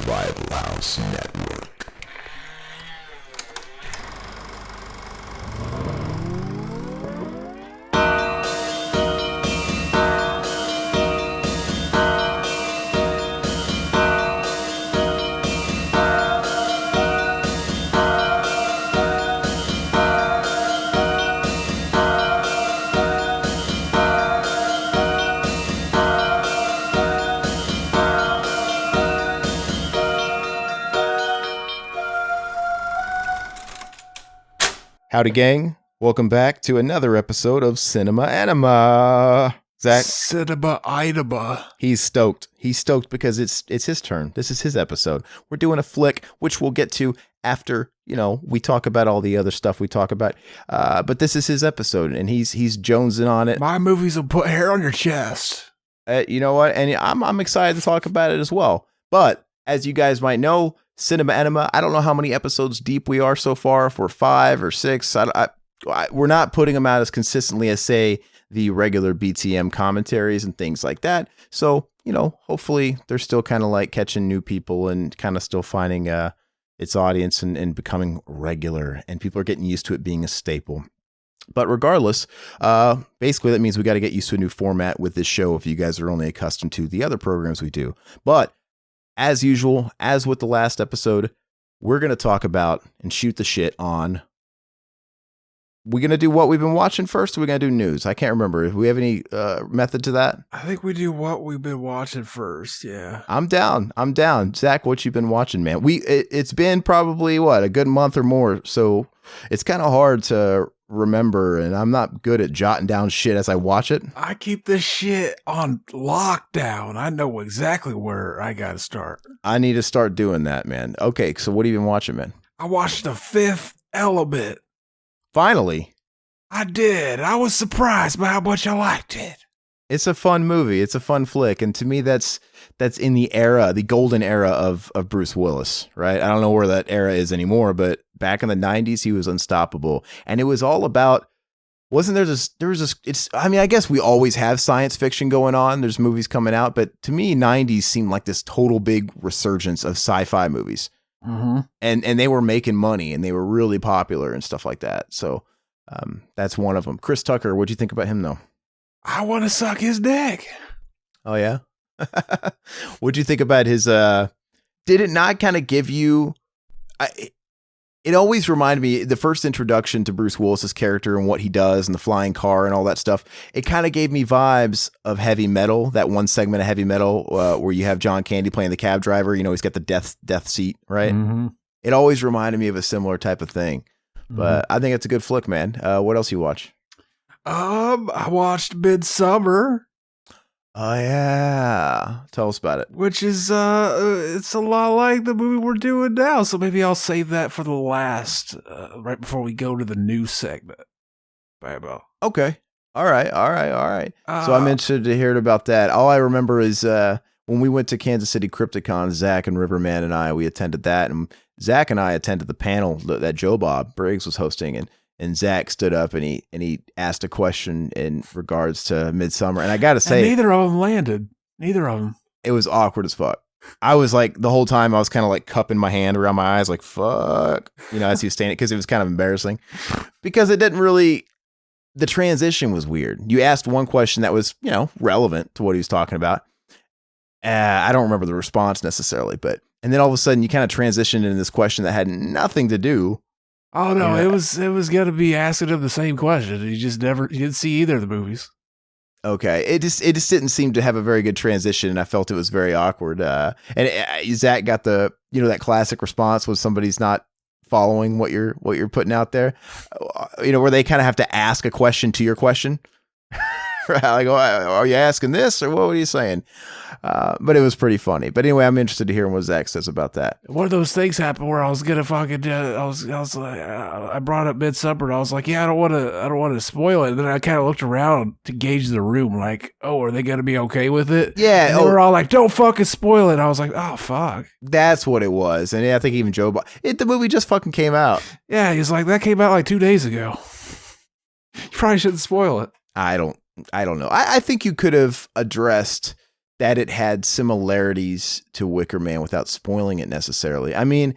Bible House Network. Howdy, gang. Welcome back to another episode of Cinema Enema. Zach? Cinema Enema. He's stoked. He's stoked because it's his turn. This is his episode. We're doing a flick, which we'll get to after, we talk about all the other stuff we talk about. But this is his episode, and he's jonesing on it. My movies will put hair on your chest. You know what? And I'm excited to talk about it as well. But as you guys might know, Cinema Enema, I don't know how many episodes deep we are so far, if we're 5 or 6. We're not putting them out as consistently as, say, the regular BTM commentaries and things like that. So, hopefully they're still kind of like catching new people and kind of still finding its audience and becoming regular. And people are getting used to it being a staple. But regardless, basically that means we got to get used to a new format with this show if you guys are only accustomed to the other programs we do. But as usual, as with the last episode, we're going to talk about and shoot the shit on. We're going to do what we've been watching first, or we're going to do news? I can't remember. Do we have any method to that? I think we do what we've been watching first, yeah. I'm down. Zach, what you been watching, man? It's been probably, a good month or more, so it's kind of hard to remember, and I'm not good at jotting down shit as I watch it. I keep this shit on lockdown. I know exactly where I gotta start. I need to start doing that, man. Okay, so what have you been watching, man? I watched The Fifth Element. Finally. I did. I was surprised by how much I liked it. It's a fun movie. It's a fun flick, and to me, that's in the golden era of Bruce Willis, right? I don't know where that era is anymore, but back in the 90s, he was unstoppable, and it was all about. Wasn't there this? I guess we always have science fiction going on. There's movies coming out, but to me, 90s seemed like this total big resurgence of sci-fi movies, and they were making money, and they were really popular and stuff like that. So that's one of them. Chris Tucker, what'd you think about him, though? I want to suck his dick. Oh, yeah? What'd you think about his, did it not kind of give you, it always reminded me, the first introduction to Bruce Willis's character and what he does and the flying car and all that stuff, it kind of gave me vibes of Heavy Metal, that one segment of Heavy Metal where you have John Candy playing the cab driver, he's got the death seat, right? Mm-hmm. It always reminded me of a similar type of thing, but I think it's a good flick, man. What else you watch? I watched Midsummer. Oh yeah, tell us about it. Which is it's a lot like the movie we're doing now, so maybe I'll save that for the last, right before we go to the news segment. Okay, all right. So I'm interested to hear about that. All I remember is when we went to Kansas City Crypticon, Zach and Riverman and we attended that, and Zach and I attended the panel that Joe Bob Briggs was hosting, and Zach stood up and he asked a question in regards to Midsummer. And I got to say, and neither of them landed. Neither of them. It was awkward as fuck. I was like, the whole time I was kind of like cupping my hand around my eyes, like, fuck, as he was saying it, because it was kind of embarrassing because it didn't really, the transition was weird. You asked one question that was, relevant to what he was talking about. I don't remember the response necessarily, and then all of a sudden you kind of transitioned into this question that had nothing to do. Oh no, it was going to be asking him the same question. You didn't see either of the movies. Okay, it just didn't seem to have a very good transition, and I felt it was very awkward. And Zach got the that classic response when somebody's not following what you're putting out there, where they kind of have to ask a question to your question. Like, oh, are you asking this or what are you saying? But it was pretty funny. But anyway, I'm interested to hear what Zach says about that. One of those things happened where I was gonna fucking, I was like, I brought up Midsummer and I was like, yeah, I don't want to spoil it. And then I kind of looked around to gauge the room, like, oh, are they gonna be okay with it? Yeah. And they were all like, don't fucking spoil it. And I was like, oh fuck. That's what it was. And I think even Joe, the movie just fucking came out. Yeah, he's like, that came out like 2 days ago. You probably shouldn't spoil it. I don't know. I think you could have addressed that it had similarities to Wicker Man without spoiling it necessarily. I mean,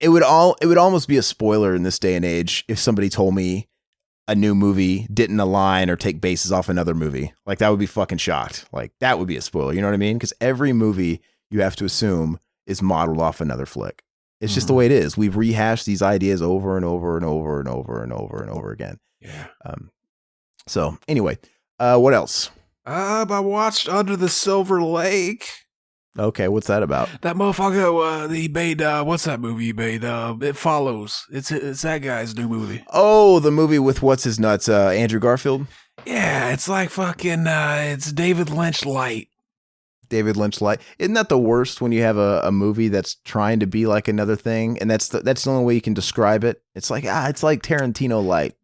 it would almost be a spoiler in this day and age if somebody told me a new movie didn't align or take bases off another movie. Like, that would be fucking shocked. Like, that would be a spoiler. You know what I mean? Because every movie, you have to assume, is modeled off another flick. It's just the way it is. We've rehashed these ideas over and over and over and over and over and over again. Yeah. So anyway, what else? I watched Under the Silver Lake. Okay, what's that about? That motherfucker, he made, what's that movie he made? It Follows. It's that guy's new movie. Oh, the movie with what's his nuts, Andrew Garfield? Yeah, it's like fucking, it's David Lynch light. David Lynch light. Isn't that the worst when you have a movie that's trying to be like another thing? And that's the only way you can describe it. It's like, it's like Tarantino light.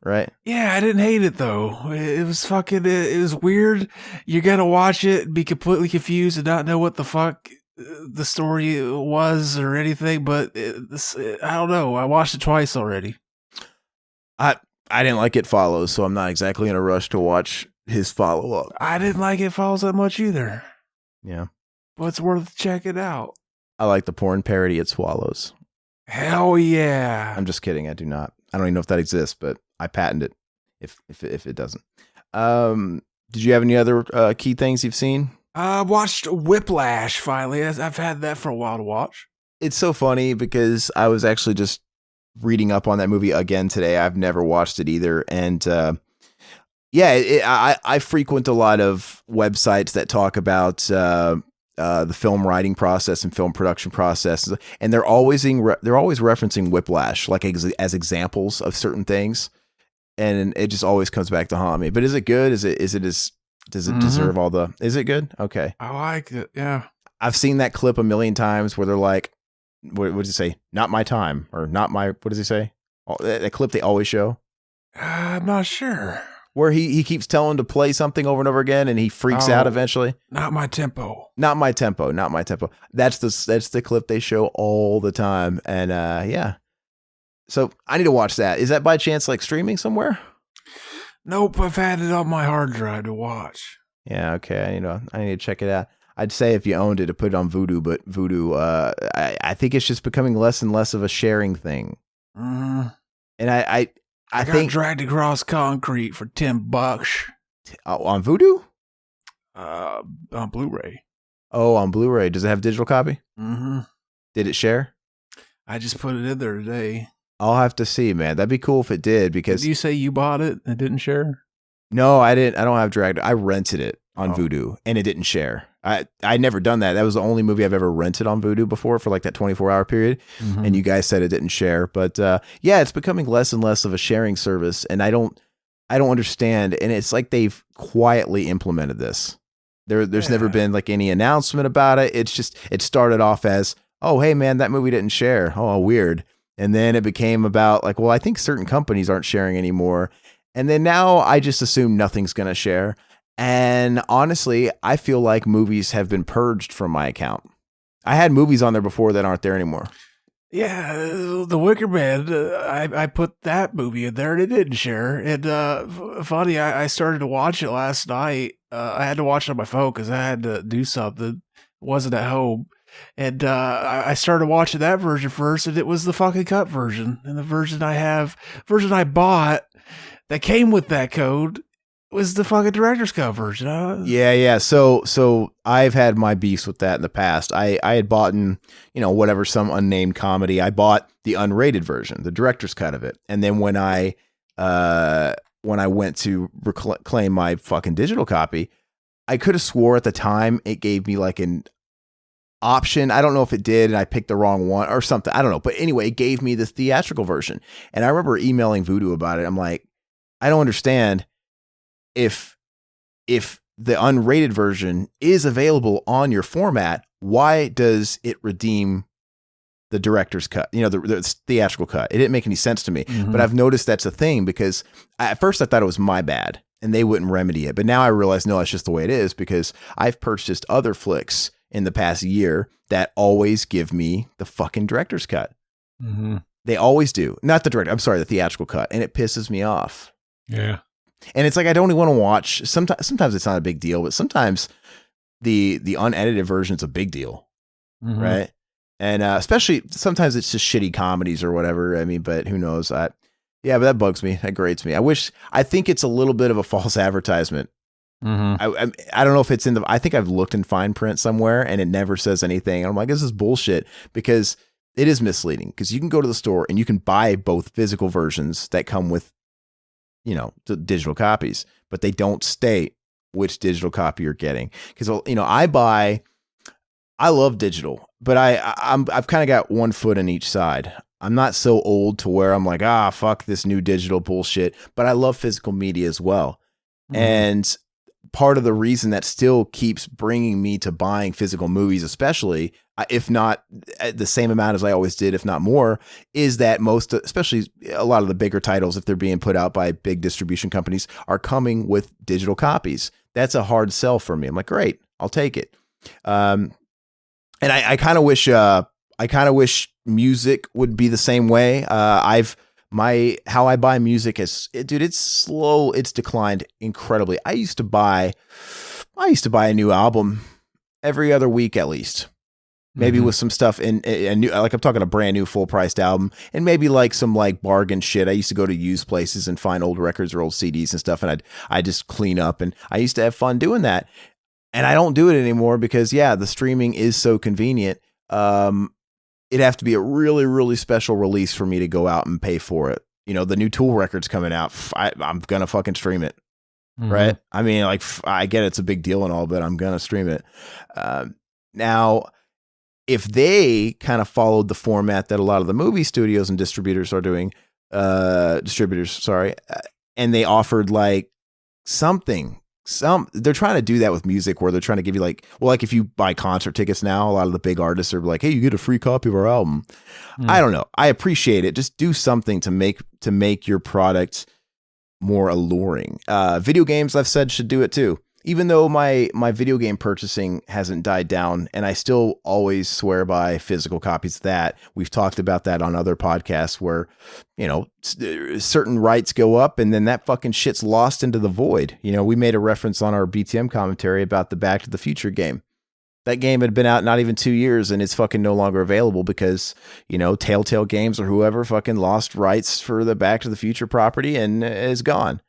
Right? Yeah, I didn't hate it though. It was fucking, it was weird. You're gonna watch it and be completely confused and not know what the fuck the story was or anything, but I don't know. I watched it twice already. I didn't like It Follows, so I'm not exactly in a rush to watch his follow-up. I didn't like It Follows that much either. Yeah. But it's worth checking out. I like the porn parody It Swallows. Hell yeah. I'm just kidding. I do not. I don't even know if that exists, but I patent it if it doesn't. Did you have any other key things you've seen? I watched Whiplash finally. I've had that for a while to watch. It's so funny because I was actually just reading up on that movie again today. I've never watched it either. And I frequent a lot of websites that talk about the film writing process and film production process, and they're always referencing Whiplash like as examples of certain things, and it just always comes back to haunt me. But is it good? Does it deserve all the? Is it good? Okay, I like it. Yeah, I've seen that clip a million times where they're like, what does he say? Not my time, or not my. What does he say? That clip they always show. I'm not sure. Where he keeps telling to play something over and over again, and he freaks out eventually. Not my tempo. Not my tempo. Not my tempo. That's the clip they show all the time, and yeah. So I need to watch that. Is that by chance like streaming somewhere? Nope, I've had it on my hard drive to watch. Yeah, okay. I need to check it out. I'd say if you owned it to put it on Vudu, but Vudu, I think it's just becoming less and less of a sharing thing. Mm-hmm. And I got dragged across concrete for $10 on Vudu. On Blu-ray. Oh, on Blu-ray. Does it have digital copy? Mm-hmm. Did it share? I just put it in there today. I'll have to see, man. That'd be cool if it did. Because did you say you bought it and didn't share? No, I didn't. I don't have dragged. I rented it on Vudu and it didn't share. I'd never done that. That was the only movie I've ever rented on Vudu before for like that 24-hour period. Mm-hmm. And you guys said it didn't share, but yeah, it's becoming less and less of a sharing service. And I don't understand. And it's like they've quietly implemented this. There's never been like any announcement about it. It's just, it started off as, oh, hey man, that movie didn't share. Oh, weird. And then it became about like, well, I think certain companies aren't sharing anymore. And then now I just assume nothing's going to share. And honestly, I feel like movies have been purged from my account. I had movies on there before that aren't there anymore. Yeah, the Wicker Man, I put that movie in there and it didn't share. And funny, I started to watch it last night. I had to watch it on my phone because I had to do something. Wasn't at home. And I started watching that version first, and it was the fucking cut version. And the version I bought that came with that code was the fucking director's cut version. Yeah. So I've had my beefs with that in the past. I had bought whatever, some unnamed comedy. I bought the unrated version, the director's cut of it. And then when I went to claim my fucking digital copy, I could have swore at the time it gave me like an option. I don't know if it did, and I picked the wrong one or something. I don't know. But anyway, it gave me the theatrical version. And I remember emailing Vudu about it. I'm like, I don't understand if the unrated version is available on your format, why does it redeem the director's cut? The theatrical cut. It didn't make any sense to me. Mm-hmm. But I've noticed that's a thing because at first I thought it was my bad and they wouldn't remedy it. But now I realize, no, it's just the way it is because I've purchased other flicks in the past year that always give me the fucking director's cut. Mm-hmm. They always do. Not the director. I'm sorry, the theatrical cut. And it pisses me off. Yeah. And it's like I don't even want to watch. Sometimes it's not a big deal, but sometimes the unedited version's a big deal, right? And especially sometimes it's just shitty comedies or whatever. I mean, but who knows? Yeah, but that bugs me. That grates me. I think it's a little bit of a false advertisement. I don't know if it's in the. I think I've looked in fine print somewhere and it never says anything. And I'm like, this is bullshit because it is misleading. Because you can go to the store and you can buy both physical versions that come with, the digital copies, but they don't state which digital copy you're getting. Because I love digital, but I've kind of got one foot in each side. I'm not so old to where I'm like, fuck this new digital bullshit, but I love physical media as well. And part of the reason that still keeps bringing me to buying physical movies, especially if not the same amount as I always did, if not more, is that especially a lot of the bigger titles, if they're being put out by big distribution companies, are coming with digital copies. That's a hard sell for me. I'm like, great, I'll take it. And I kind of wish music would be the same way. How I buy music it's slow. It's declined incredibly. I used to buy a new album every other week at least, maybe with some stuff in a new, like I'm talking a brand new full priced album and maybe like some like bargain shit. I used to go to used places and find old records or old CDs and stuff. And I just clean up and I used to have fun doing that. And I don't do it anymore because the streaming is so convenient. It'd have to be a really, really special release for me to go out and pay for it. The new Tool record's coming out. I'm going to fucking stream it. Right. I mean, like, I get it's a big deal and all, but I'm going to stream it. Now, if they kind of followed the format that a lot of the movie studios and distributors are doing, and they offered like they're trying to do that with music where they're trying to give you like if you buy concert tickets now, a lot of the big artists are like, hey, you get a free copy of our album. I don't know. I appreciate it. Just do something to make your product more alluring. Video games, I've said, should do it too. Even though my video game purchasing hasn't died down, and I still always swear by physical copies of that. We've talked about that on other podcasts where, certain rights go up and then that fucking shit's lost into the void. We made a reference on our BTM commentary about the Back to the Future game. That game had been out not even 2 years and it's fucking no longer available because, Telltale Games or whoever fucking lost rights for the Back to the Future property and is gone.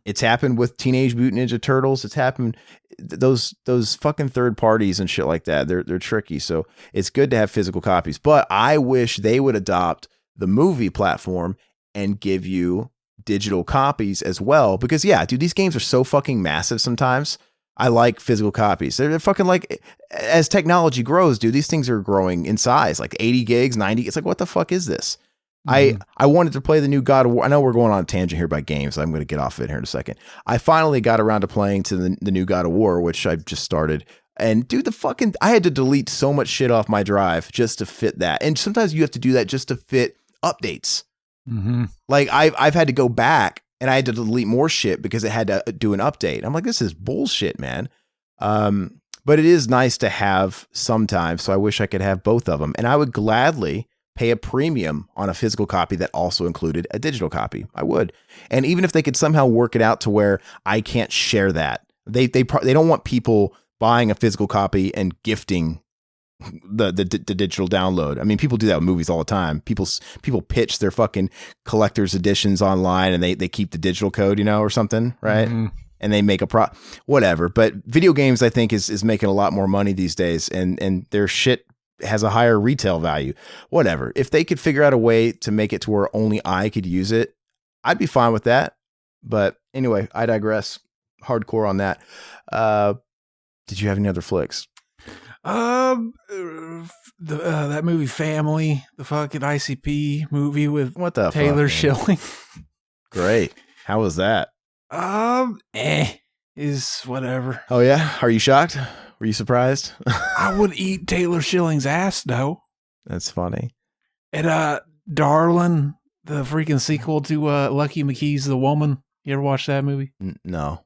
It's happened with Teenage Mutant Ninja Turtles. It's happened those fucking third parties and shit like that. They're tricky. So it's good to have physical copies, but I wish they would adopt the movie platform and give you digital copies as well. Because dude, these games are so fucking massive sometimes. I like physical copies. They're fucking like, as technology grows, dude, these things are growing in size, like 80 gigs, 90. It's like, what the fuck is this? I wanted to play the new God of War. I know we're going on a tangent here about games. So I'm going to get off of it here in a second. I finally got around to playing to the new God of War, which I've just started. And dude, I had to delete so much shit off my drive just to fit that. And sometimes you have to do that just to fit updates. Like I've had to go back and I had to delete more shit because it had to do an update. I'm like, this is bullshit, man. But it is nice to have sometimes. So I wish I could have both of them. And I would gladly pay a premium on a physical copy that also included a digital copy. I would. And even if they could somehow work it out to where I can't share that, they don't want people buying a physical copy and gifting the digital download. I mean, people do that with movies all the time. People pitch their fucking collector's editions online and they keep the digital code, or something, right? And they make whatever. But video games, I think, is making a lot more money these days, and their shit has a higher retail value. Whatever. If they could figure out a way to make it to where only I could use it, I'd be fine with that. But anyway, I digress. Hardcore on that. Did you have any other flicks? That movie Family, the fucking ICP movie with what the Taylor Schilling. Great. How was that? Is whatever. Oh yeah? Are you shocked? Were you surprised? I would eat Taylor Schilling's ass, though. That's funny. And Darlin', the freaking sequel to Lucky McKee's The Woman. You ever watch that movie? No.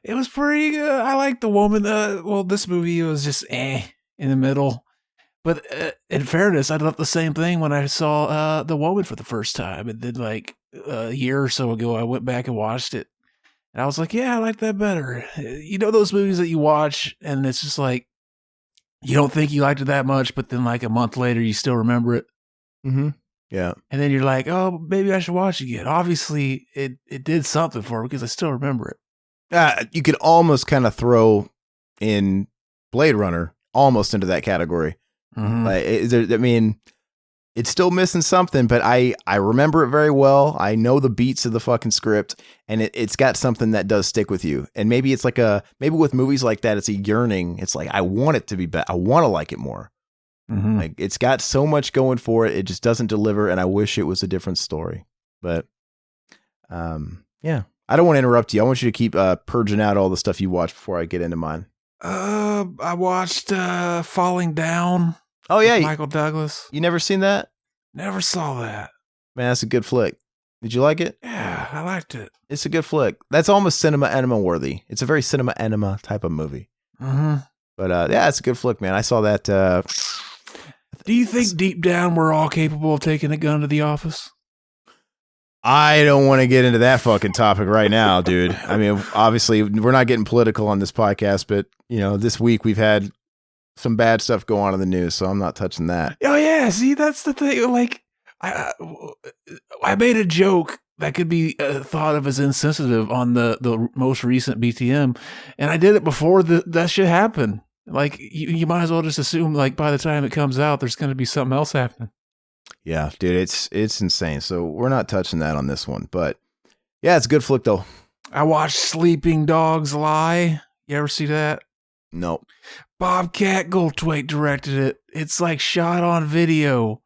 It was pretty good. I like The Woman. This movie was just in the middle. But in fairness, I thought the same thing when I saw The Woman for the first time. And then like a year or so ago, I went back and watched it. And I was like, yeah, I like that better. You know those movies that you watch and it's just like, you don't think you liked it that much, but then like a month later, you still remember it. Mm-hmm. Yeah. And then you're like, oh, maybe I should watch it again. Obviously, it did something for me because I still remember it. You could almost kind of throw in Blade Runner almost into that category. Mm-hmm. I mean, it's still missing something, but I remember it very well. I know the beats of the fucking script, and it's got something that does stick with you. And maybe it's like maybe with movies like that, it's a yearning. It's like, I want it to be better. I want to like it more. Mm-hmm. Like, it's got so much going for it. It just doesn't deliver. And I wish it was a different story, but, yeah, I don't want to interrupt you. I want you to keep, purging out all the stuff you watched before I get into mine. I watched, Falling Down. Oh yeah. Michael Douglas. You never seen that? Never saw that. Man, that's a good flick. Did you like it? Yeah, I liked it. It's a good flick. That's almost cinema enema worthy. It's a very cinema enema type of movie. Mm-hmm. But yeah, it's a good flick, man. I saw that. Do you think deep down we're all capable of taking a gun to the office? I don't want to get into that fucking topic right now, dude. I mean, obviously, we're not getting political on this podcast, but this week we've had some bad stuff go on in the news, so I'm not touching that. Oh yeah, see, that's the thing. Like, I made a joke that could be thought of as insensitive on the most recent BTM, and I did it before that shit happened. Like, you might as well just assume, like, by the time it comes out, there's going to be something else happening. Yeah, dude, it's insane. So we're not touching that on this one, but yeah, it's a good flick though. I watched Sleeping Dogs Lie. You ever see that? Nope. Bobcat Goldthwait directed it. It's like shot on video.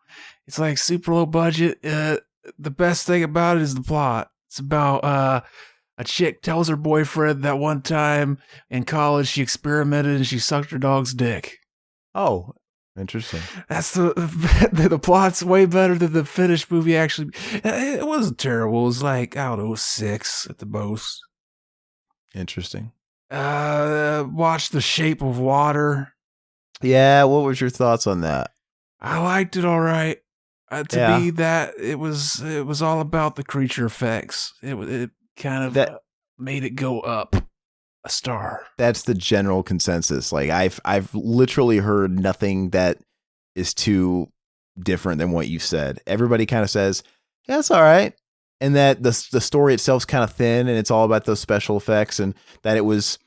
It's like super low budget. The best thing about it is the plot. It's about a chick tells her boyfriend that one time in college she experimented and she sucked her dog's dick. Oh, interesting. That's the plot's way better than the finished movie. Actually, it wasn't terrible. It was like, I don't know, 6 at the most. Interesting. Watched The Shape of Water. Yeah, what was your thoughts on that? I liked it all right. To me, that it was all about the creature effects. It kind of made it go up a star. That's the general consensus. Like, I've literally heard nothing that is too different than what you said. Everybody kind of says, yeah, it's all right. And that the story itself's kind of thin and it's all about those special effects, and that it was,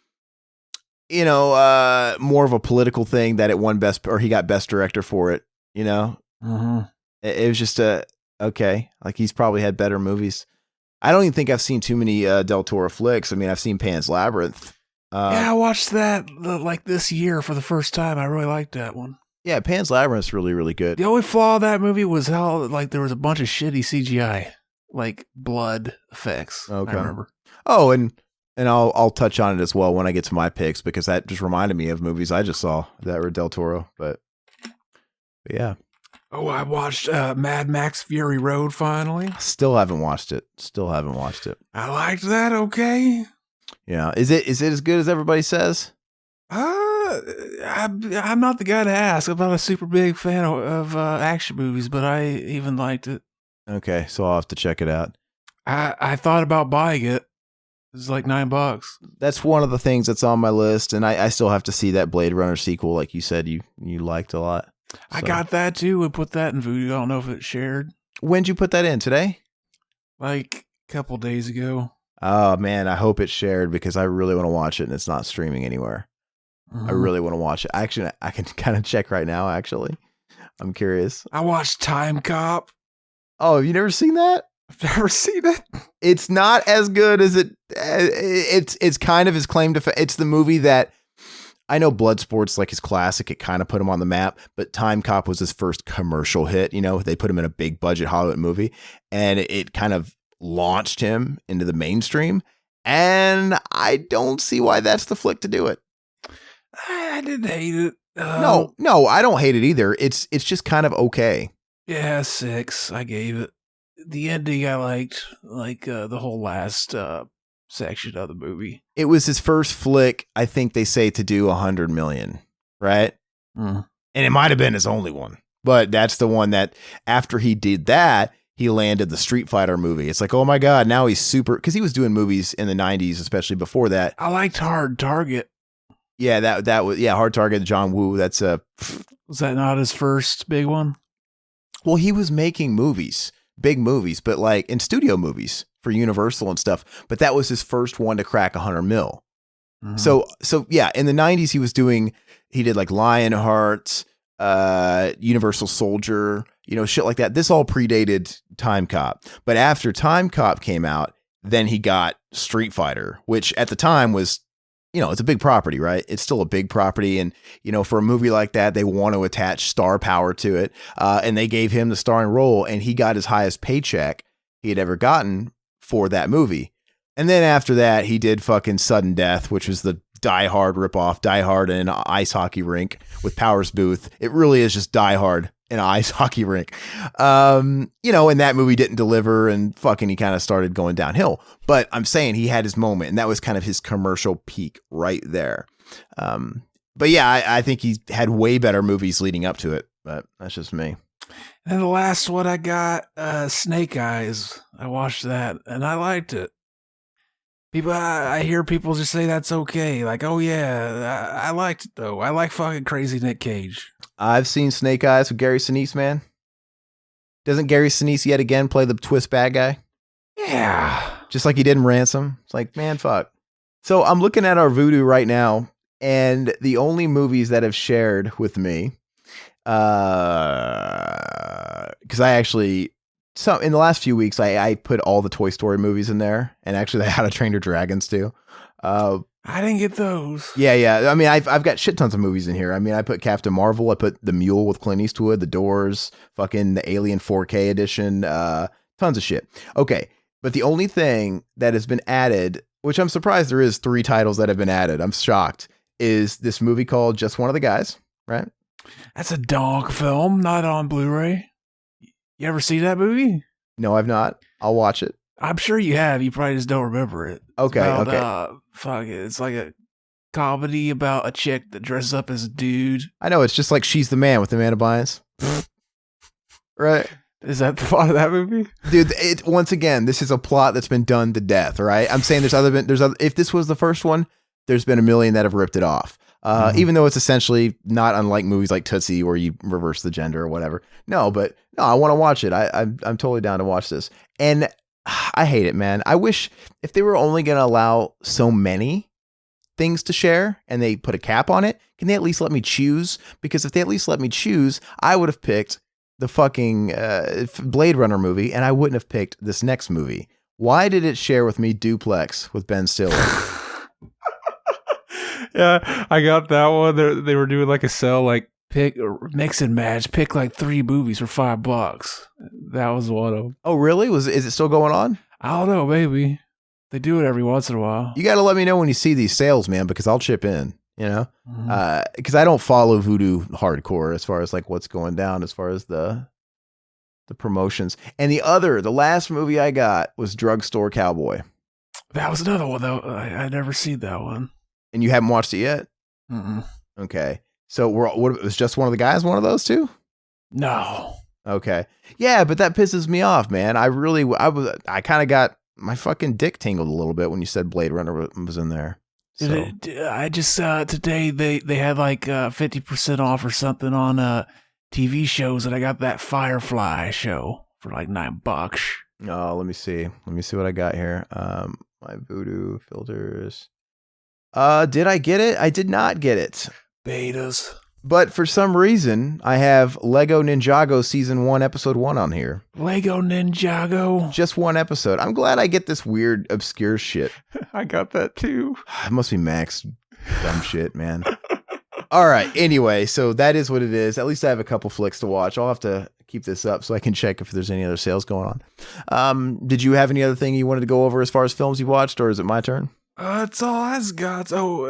more of a political thing, that it won he got best director for it, Mm-hmm. It was just okay. Like, he's probably had better movies. I don't even think I've seen too many Del Toro flicks. I mean, I've seen Pan's Labyrinth. Yeah, I watched that like this year for the first time. I really liked that one. Yeah, Pan's Labyrinth's really, really good. The only flaw of that movie was how like there was a bunch of shitty CGI, like blood effects. Okay. I remember. Oh, and I'll touch on it as well when I get to my picks, because that just reminded me of movies I just saw that were Del Toro. But yeah. Oh, I watched Mad Max Fury Road finally. Still haven't watched it. I liked that. Okay. Yeah. Is it as good as everybody says? I'm not the guy to ask. I'm not a super big fan of action movies, but I even liked it. Okay, so I'll have to check it out. I thought about buying it. It's like $9. That's one of the things that's on my list, and I still have to see that Blade Runner sequel, like you said you liked a lot. So. I got that too and put that in Voodoo. I don't know if it's shared. When'd you put that in? Today? Like a couple days ago. Oh man, I hope it's shared, because I really want to watch it and it's not streaming anywhere. Mm-hmm. I really want to watch it. Actually, I can kind of check right now, actually. I'm curious. I watched Time Cop. Oh, have you never seen that? I've never seen it. It's not as good as it's kind of his claim to fame. It's the movie that, I know Bloodsport's like his classic. It kind of put him on the map, but Time Cop was his first commercial hit. They put him in a big budget Hollywood movie, and it kind of launched him into the mainstream. And I don't see why that's the flick to do it. I didn't hate it. No, I don't hate it either. It's just kind of okay. Yeah, 6. I gave it. The ending I liked, like the whole last section of the movie. It was his first flick, I think they say, to do 100 million, right? Mm. And it might have been his only one, but that's the one that after he did that, he landed the Street Fighter movie. It's like, oh my God, now he's super, because he was doing movies in the 90s, especially before that. I liked Hard Target. Yeah, that was, Hard Target, John Woo. That's was that not his first big one? Well, he was making movies, big movies, but like in studio movies for Universal and stuff. But that was his first one to crack 100 mil. Mm-hmm. So yeah, in the 90s, he did like Lionheart, Universal Soldier, shit like that. This all predated Time Cop. But after Time Cop came out, then he got Street Fighter, which at the time was, it's a big property, right? It's still a big property. And, for a movie like that, they want to attach star power to it. And they gave him the starring role, and he got his highest paycheck he had ever gotten for that movie. And then after that, he did fucking Sudden Death, which was the Die Hard ripoff, Die Hard in an ice hockey rink with Powers Booth. It really is just Die Hard in an ice hockey rink. And that movie didn't deliver, and fucking he kind of started going downhill. But I'm saying he had his moment, and that was kind of his commercial peak right there. But yeah, I think he had way better movies leading up to it, but that's just me. And the last one I got, Snake Eyes. I watched that, and I liked it. I hear people just say that's okay. Like, oh yeah, I liked it though. I like fucking crazy Nick Cage. I've seen Snake Eyes with Gary Sinise, man. Doesn't Gary Sinise yet again play the twist bad guy? Yeah. Just like he did in Ransom. It's like, man, fuck. So I'm looking at our Vudu right now, and the only movies that have shared with me, because I actually... So in the last few weeks, I put all the Toy Story movies in there, and actually How to Train Your Dragons too. I didn't get those. Yeah. I mean, I've got shit tons of movies in here. I mean, I put Captain Marvel, I put The Mule with Clint Eastwood, The Doors, fucking the Alien 4K edition, tons of shit. Okay, but the only thing that has been added, which I'm surprised there is 3 titles that have been added, I'm shocked, is this movie called Just One of the Guys, right? That's a dog film, not on Blu-ray. You ever see that movie? No, I've not. I'll watch it. I'm sure you have. You probably just don't remember it. Okay, okay. Fuck it. It's like a comedy about a chick that dresses up as a dude. I know. It's just like She's the Man with Amanda Bynes. Right? Is that the plot of that movie? Dude, once again, this is a plot that's been done to death, right? I'm saying there's other, if this was the first one, there's been a million that have ripped it off. Even though it's essentially not unlike movies like Tootsie where you reverse the gender or whatever. No, I want to watch it. I'm totally down to watch this. And I hate it, man. I wish if they were only going to allow so many things to share and they put a cap on it, can they at least let me choose? Because if they at least let me choose, I would have picked the fucking Blade Runner movie, and I wouldn't have picked this next movie. Why did it share with me Duplex with Ben Stiller? Yeah, I got that one. They were doing like a sell, like pick or mix and match, pick like 3 movies for $5. That was one of them. Oh, really? Is it still going on? I don't know, maybe. They do it every once in a while. You got to let me know when you see these sales, man, because I'll chip in, Mm-hmm. Because I don't follow Voodoo hardcore as far as like what's going down as far as the promotions. And the last movie I got was Drugstore Cowboy. That was another one though. I never seen that one. And you haven't watched it yet? Mm-mm. Okay. So what was Just One of the Guys one of those two? No. Okay. Yeah, but that pisses me off, man. I kind of got my fucking dick tingled a little bit when you said Blade Runner was in there. So. I just today they had like 50% off or something on TV shows, and I got that Firefly show for like $9. Oh, let me see. Let me see what I got here. My Voodoo filters. Did I get it? I did not get it. Betas. But for some reason, I have Lego Ninjago Season 1, Episode 1 on here. Lego Ninjago? Just one episode. I'm glad I get this weird, obscure shit. I got that too. It must be Max dumb shit, man. All right. Anyway, so that is what it is. At least I have a couple flicks to watch. I'll have to keep this up so I can check if there's any other sales going on. Did you have any other thing you wanted to go over as far as films you watched, or is it my turn? That's all I've got. Oh,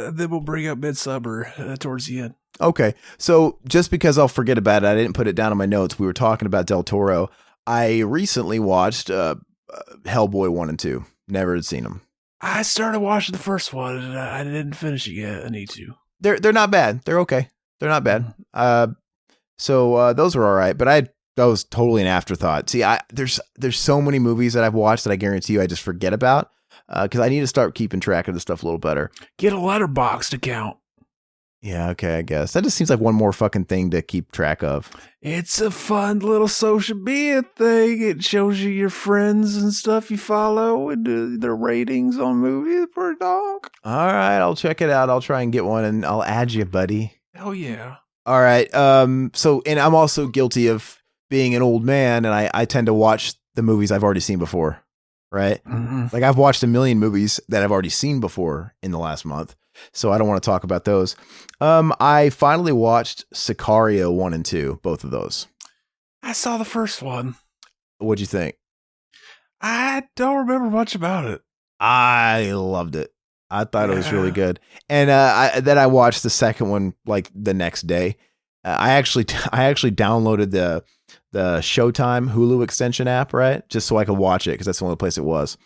then we'll bring up Midsummer towards the end. Okay. So just because I'll forget about it, I didn't put it down in my notes. We were talking about Del Toro. I recently watched Hellboy 1 and 2. Never had seen them. I started watching the first one, and I didn't finish it yet. I need to. They're not bad. They're okay. They're not bad. So those were all right. But I had That was totally an afterthought. See, there's so many movies that I've watched that I guarantee you I just forget about because I need to start keeping track of this stuff a little better. Get a letterboxd account. Yeah, okay, I guess. That just seems like one more fucking thing to keep track of. It's a fun little social media thing. It shows you your friends and stuff you follow and their ratings on movies per dog. All right, I'll check it out. I'll try and get one and I'll add you, buddy. Oh, yeah. All right. So, and I'm also guilty of being an old man, and I tend to watch the movies I've already seen before, right? Mm-hmm. Like I've watched a million movies that I've already seen before in the last month, so I don't want to talk about those. I finally watched Sicario 1 and 2, both of those. I saw the first one. What'd you think? I don't remember much about it. I loved it. I thought it was really good. And then I watched the second one like the next day. I actually downloaded the Showtime Hulu extension app, right? Just so I could watch it because that's the only place it was.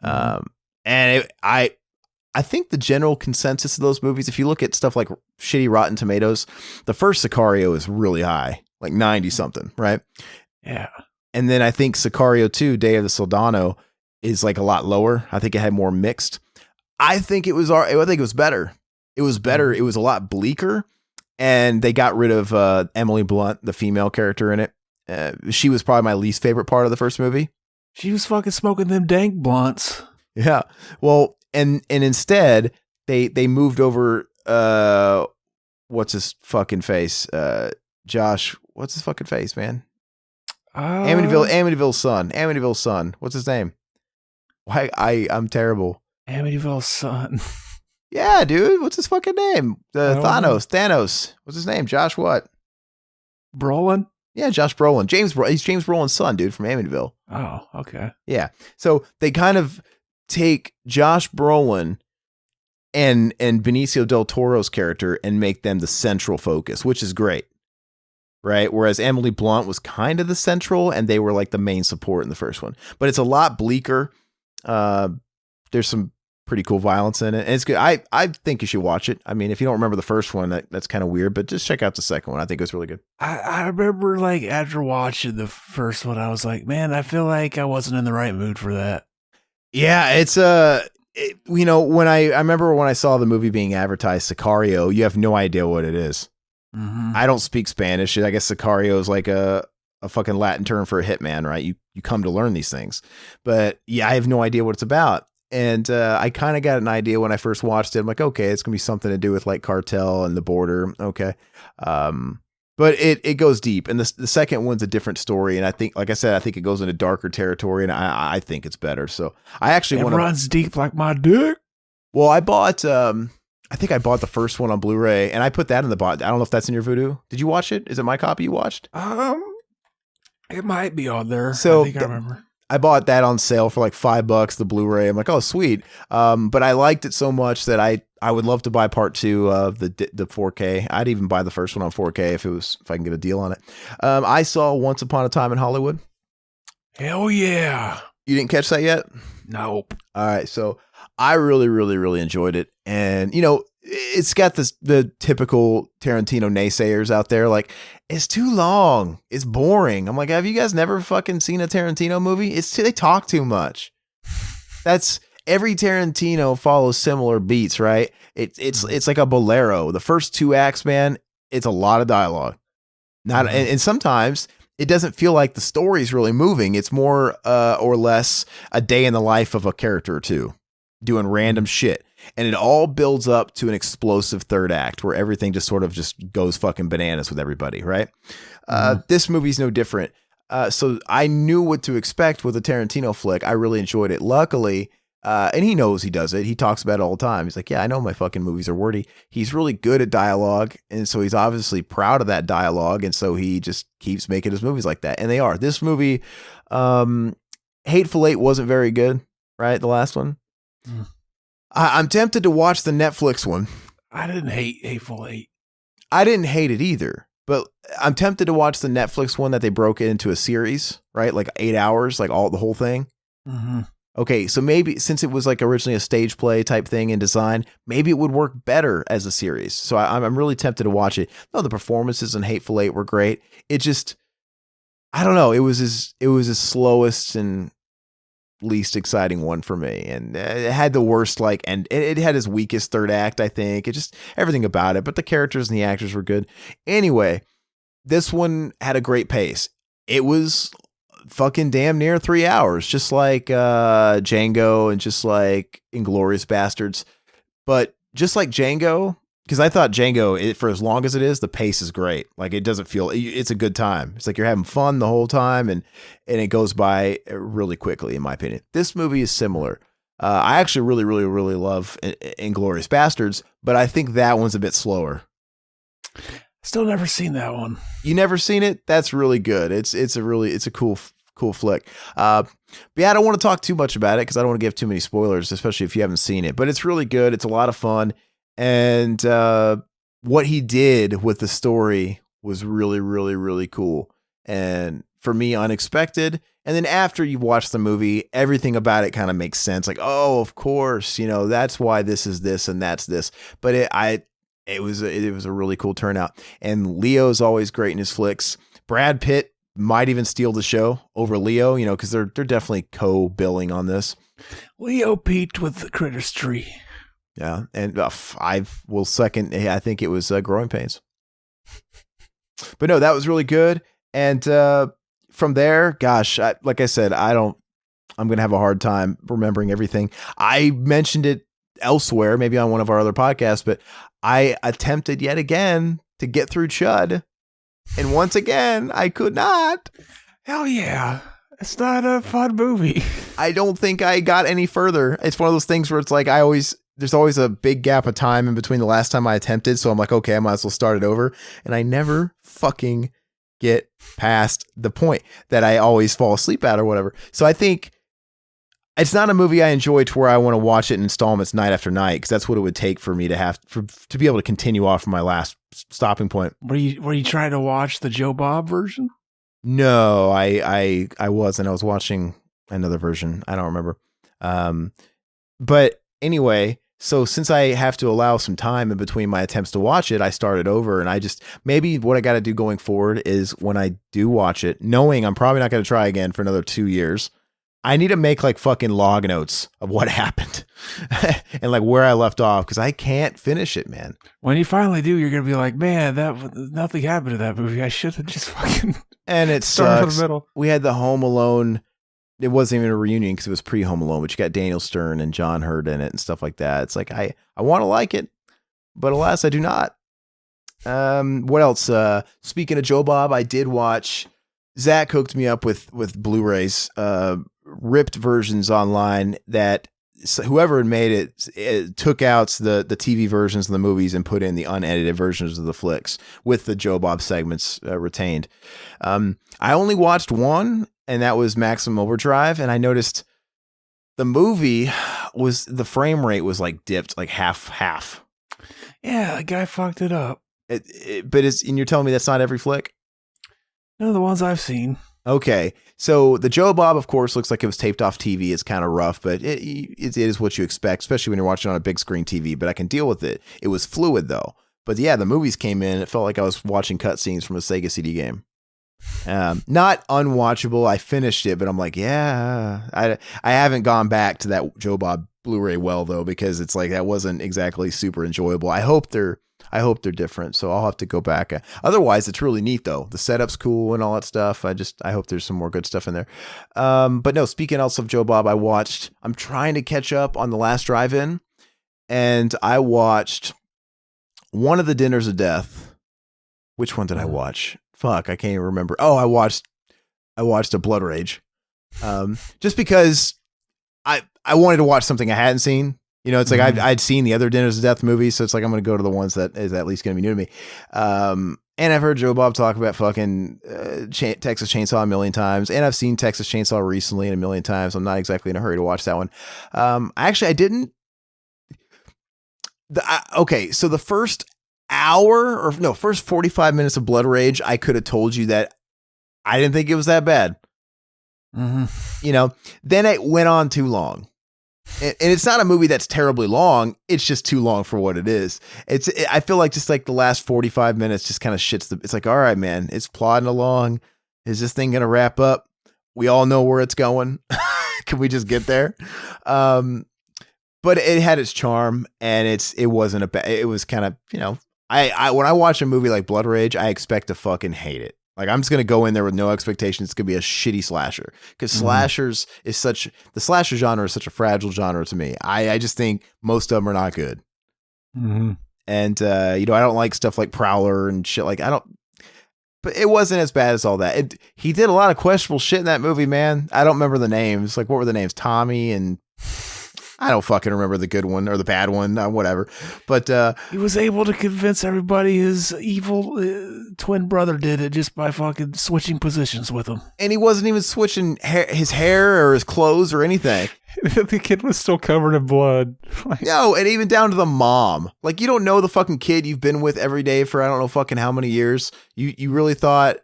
And I think the general consensus of those movies, if you look at stuff like shitty Rotten Tomatoes, the first Sicario is really high, like 90 something, right? Yeah. And then I think Sicario 2, Day of the Soldano, is like a lot lower. I think it had more mixed. I think it was better. It was better. It was a lot bleaker. And they got rid of Emily Blunt, the female character in it. She was probably my least favorite part of the first movie. She was fucking smoking them dank blunts. Yeah. Well, and instead they moved over what's his fucking face? Josh, what's his fucking face, man? Amityville's son. What's his name? Why I'm terrible. Amityville's son. Yeah, dude. What's his fucking name? Thanos. What's his name? Josh what? Brolin? Yeah, Josh Brolin. He's James Brolin's son, dude, from Amityville. Oh, okay. Yeah. So they kind of take Josh Brolin and Benicio del Toro's character and make them the central focus, which is great. Right? Whereas Emily Blunt was kind of the central and they were like the main support in the first one. But it's a lot bleaker. There's some pretty cool violence in it. And it's good. I think you should watch it. I mean, if you don't remember the first one, that's kind of weird, but just check out the second one. I think it was really good. I remember like after watching the first one, I was like, man, I feel like I wasn't in the right mood for that. Yeah, it's when I remember when I saw the movie being advertised, Sicario, you have no idea what it is. Mm-hmm. I don't speak Spanish. I guess Sicario is like a fucking Latin term for a hitman, right? You come to learn these things. But yeah, I have no idea what it's about. And I kind of got an idea when I first watched it. I'm like, okay, it's going to be something to do with like cartel and the border. Okay. But it goes deep. And the second one's a different story. And I think, like I said, I think it goes into darker territory. And I think it's better. So I actually want to. It runs deep like my dick. Well, I bought, I think I bought the first one on Blu-ray and I put that in the box. I don't know if that's in your Voodoo. Did you watch it? Is it my copy you watched? It might be on there. So I think I remember. I bought that on sale for like $5, the Blu-ray. I'm like, oh, sweet. But I liked it so much that I would love to buy part 2 of the 4K. I'd even buy the first one on 4K if I can get a deal on it. I saw Once Upon a Time in Hollywood. Hell yeah. You didn't catch that yet? Nope. All right. So I really, really, really enjoyed it. And, it's got the typical Tarantino naysayers out there. Like, it's too long. It's boring. I'm like, have you guys never fucking seen a Tarantino movie? They talk too much. That's every Tarantino follows similar beats, right? It's like a bolero. The first 2 acts, man, it's a lot of dialogue. And sometimes it doesn't feel like the story's really moving. It's more or less a day in the life of a character or two doing random shit. And it all builds up to an explosive third act where everything just sort of just goes fucking bananas with everybody, right? This movie's no different. So I knew what to expect with a Tarantino flick. I really enjoyed it. Luckily, and he knows he does it. He talks about it all the time. He's like, yeah, I know my fucking movies are wordy. He's really good at dialogue. And so he's obviously proud of that dialogue. And so he just keeps making his movies like that. And they are. This movie, Hateful Eight wasn't very good, right? The last one. I'm tempted to watch the Netflix one. I didn't hate Hateful Eight. I didn't hate it either, but I'm tempted to watch the Netflix one that they broke it into a series, right? Like 8 hours, like the whole thing. Mm-hmm. Okay, so maybe since it was like originally a stage play type thing in design, maybe it would work better as a series. So I'm really tempted to watch it. No, the performances in Hateful Eight were great. It just, I don't know. It was his slowest and least exciting one for me, and it had the worst and it had his weakest third act. I think it just everything about it, but the characters and the actors were good. Anyway, this one had a great pace. It was fucking damn near 3 hours, just like Django and just like Inglourious Bastards. But just like Django, because I thought Django, for as long as it is, the pace is great. Like it doesn't feel, it's a good time. It's like you're having fun the whole time, and it goes by really quickly, in my opinion. This movie is similar. I actually really, really, really love Inglourious Bastards, but I think that one's a bit slower. Still never seen that one. You never seen it? That's really good. It's a cool flick. But yeah, I don't want to talk too much about it because I don't want to give too many spoilers, especially if you haven't seen it. But it's really good. It's a lot of fun. And what he did with the story was really, really, really cool. And for me, unexpected. And then after you watch the movie, everything about it kind of makes sense. Like, oh, of course, that's why this is this and that's this. But it was a really cool turnout. And Leo's always great in his flicks. Brad Pitt might even steal the show over Leo, because they're definitely co-billing on this. Leo peaked with the Critters tree. Yeah, and I will second. I think it was Growing Pains. But no, that was really good. And from there, gosh, like I said, I'm going to have a hard time remembering everything. I mentioned it elsewhere, maybe on one of our other podcasts, but I attempted yet again to get through Chud. And once again, I could not. Hell yeah. It's not a fun movie. I don't think I got any further. It's one of those things where it's like there's always a big gap of time in between the last time I attempted. So I'm like, okay, I might as well start it over. And I never fucking get past the point that I always fall asleep at or whatever. So I think it's not a movie I enjoy to where I want to watch it in installments night after night, because that's what it would take for me to be able to continue off from my last stopping point. Were you trying to watch the Joe Bob version? No, I wasn't. I was watching another version. I don't remember. But anyway, so since I have to allow some time in between my attempts to watch it, I started over, and maybe what I got to do going forward is when I do watch it, knowing I'm probably not going to try again for another 2 years, I need to make like fucking log notes of what happened and like where I left off, because I can't finish it, man. When you finally do, you're going to be like, man, nothing happened to that movie. I should have just fucking and it started from sucks. the middle. We had the Home Alone. It wasn't even a reunion because it was pre-Home Alone, but you got Daniel Stern and John Hurt in it and stuff like that. It's like, I want to like it, but alas, I do not. What else? Speaking of Joe Bob, I did watch, Zach hooked me up with Blu-rays, ripped versions online that whoever had made it took out the TV versions of the movies and put in the unedited versions of the flicks with the Joe Bob segments retained. I only watched one, and that was Maximum Overdrive. And I noticed the movie the frame rate was like dipped like half. Yeah, the guy fucked it up. But and you're telling me that's not every flick? No, the ones I've seen. Okay, so the Joe Bob, of course, looks like it was taped off TV. It's kind of rough, but it is what you expect, especially when you're watching on a big screen TV. But I can deal with it. It was fluid, though. But yeah, the movies came in. It felt like I was watching cutscenes from a Sega CD game. Not unwatchable. I finished it, but I'm like, yeah. I haven't gone back to that Joe Bob Blu-ray well, though, because it's like that wasn't exactly super enjoyable. I hope they're different, so I'll have to go back. Otherwise, it's really neat, though. The setup's cool and all that stuff. I hope there's some more good stuff in there. But no, speaking else of Joe Bob, I'm trying to catch up on The Last Drive-In, and I watched one of the Dinners of Death. Which one did I watch? Fuck, I can't even remember. Oh, I watched A Blood Rage. Just because I wanted to watch something I hadn't seen. It's like I'd seen the other Dinners of Death movies, so it's like I'm going to go to the ones that is at least going to be new to me. And I've heard Joe Bob talk about fucking Texas Chainsaw a million times, and I've seen Texas Chainsaw recently a million times. I'm not exactly in a hurry to watch that one. I didn't. Okay, so the first first 45 minutes of Blood Rage, I could have told you that I didn't think it was that bad. Mm-hmm. Then it went on too long. And it's not a movie that's terribly long. It's just too long for what it is. I feel like just like the last 45 minutes just kind of shits it's like, all right, man, it's plodding along. Is this thing going to wrap up? We all know where it's going. Can we just get there? But it had its charm, and it wasn't it was kind of, I when I watch a movie like Blood Rage, I expect to fucking hate it. Like, I'm just going to go in there with no expectations. It's going to be a shitty slasher, because the slasher genre is such a fragile genre to me. I just think most of them are not good. Mm-hmm. And, I don't like stuff like Prowler and shit. Like, but it wasn't as bad as all that. He did a lot of questionable shit in that movie, man. I don't remember the names. Like, what were the names? Tommy and I don't fucking remember the good one or the bad one, whatever. But he was able to convince everybody his evil twin brother did it just by fucking switching positions with him. And he wasn't even switching his hair or his clothes or anything. The kid was still covered in blood. No, and even down to the mom. Like, you don't know the fucking kid you've been with every day for I don't know fucking how many years. You really thought,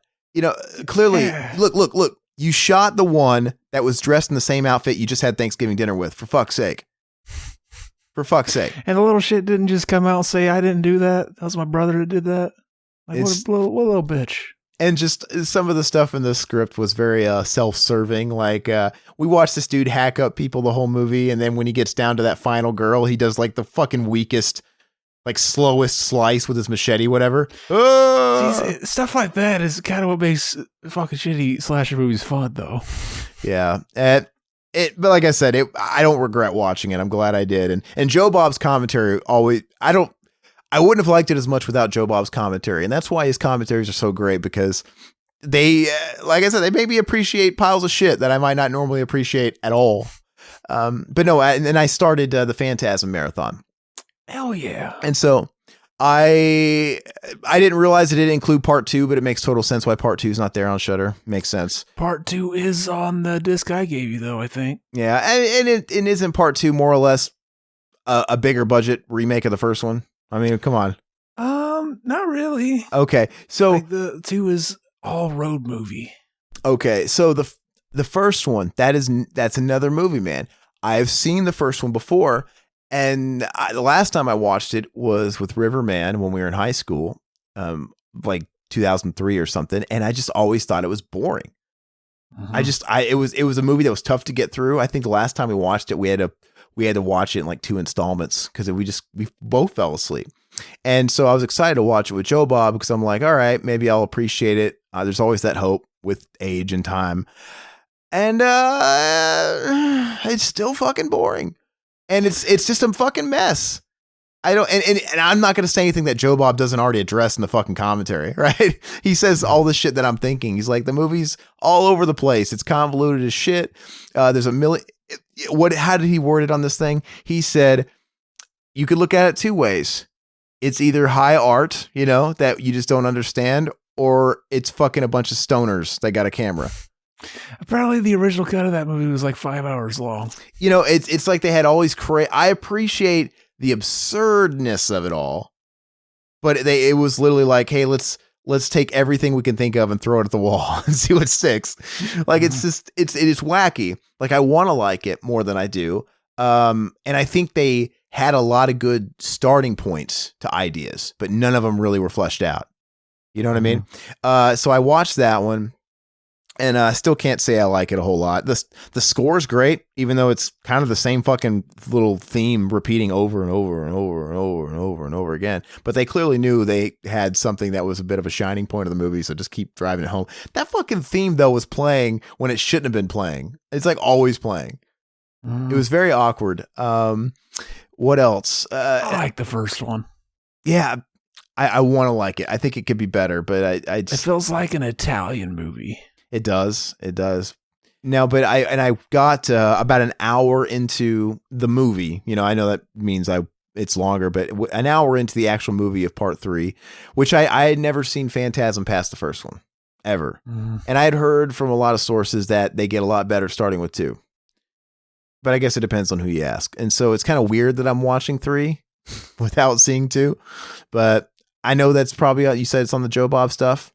clearly, look. You shot the one that was dressed in the same outfit you just had Thanksgiving dinner with, for fuck's sake. For fuck's sake. And the little shit didn't just come out and say, I didn't do that. That was my brother that did that. Like, what a little bitch. And just some of the stuff in the script was very self-serving. Like, we watched this dude hack up people the whole movie, and then when he gets down to that final girl, he does like the fucking weakest, like slowest slice with his machete, whatever. See, stuff like that is kind of what makes fucking shitty slasher movies fun, though. Yeah. But like I said, I don't regret watching it. I'm glad I did. And Joe Bob's commentary I wouldn't have liked it as much without Joe Bob's commentary. And that's why his commentaries are so great, because they, like I said, they made me appreciate piles of shit that I might not normally appreciate at all. But no, and then I started the Phantasm Marathon. Hell yeah. And so I didn't realize it didn't include part 2, but it makes total sense why part 2 is not there on Shudder. Makes sense. Part 2 is on the disc I gave you, though, I think. Yeah, and it isn't part 2 more or less a bigger budget remake of the first one? I mean, come on. Not really. Okay, so like the 2 is all road movie. Okay, so the first one, that's another movie, man. I've seen the first one before. And the last time I watched it was with Riverman when we were in high school, like 2003 or something. And I just always thought it was boring. Mm-hmm. It was a movie that was tough to get through. I think the last time we watched it, we had to watch it in like 2 installments because we both fell asleep. And so I was excited to watch it with Joe Bob because I'm like, all right, maybe I'll appreciate it. There's always that hope with age and time. And it's still fucking boring. And it's just a fucking mess. I don't, and I'm not going to say anything that Joe Bob doesn't already address in the fucking commentary, right? He says all this shit that I'm thinking. He's like, the movie's all over the place. It's convoluted as shit. There's a million. How did he word it on this thing? He said, you could look at it 2 ways. It's either high art, that you just don't understand, or it's fucking a bunch of stoners that got a camera. Apparently the original cut of that movie was like 5 hours long. It's like they had all these I appreciate the absurdness of it all, but it was literally like, hey, let's take everything we can think of and throw it at the wall and see what sticks. Like, it's just, it is wacky. Like, I want to like it more than I do. And I think they had a lot of good starting points to ideas, but none of them really were fleshed out. You know what I mean? So I watched that one. And I still can't say I like it a whole lot. The score's great, even though it's kind of the same fucking little theme repeating over and over and over and over and over and over again. But they clearly knew they had something that was a bit of a shining point of the movie, so just keep driving it home. That fucking theme, though, was playing when it shouldn't have been playing. It's like always playing. It was very awkward. What else? I like the first one. Yeah, I want to like it. I think it could be better, but I just... It feels like an Italian movie. It does. Now, but I got about an hour into the movie. I know that means it's longer, but an hour into the actual movie of part 3, which I had never seen Phantasm past the first one ever. And I had heard from a lot of sources that they get a lot better starting with 2. But I guess it depends on who you ask. And so it's kind of weird that I'm watching 3 without seeing 2. But I know that's probably, you said it's on the Joe Bob stuff.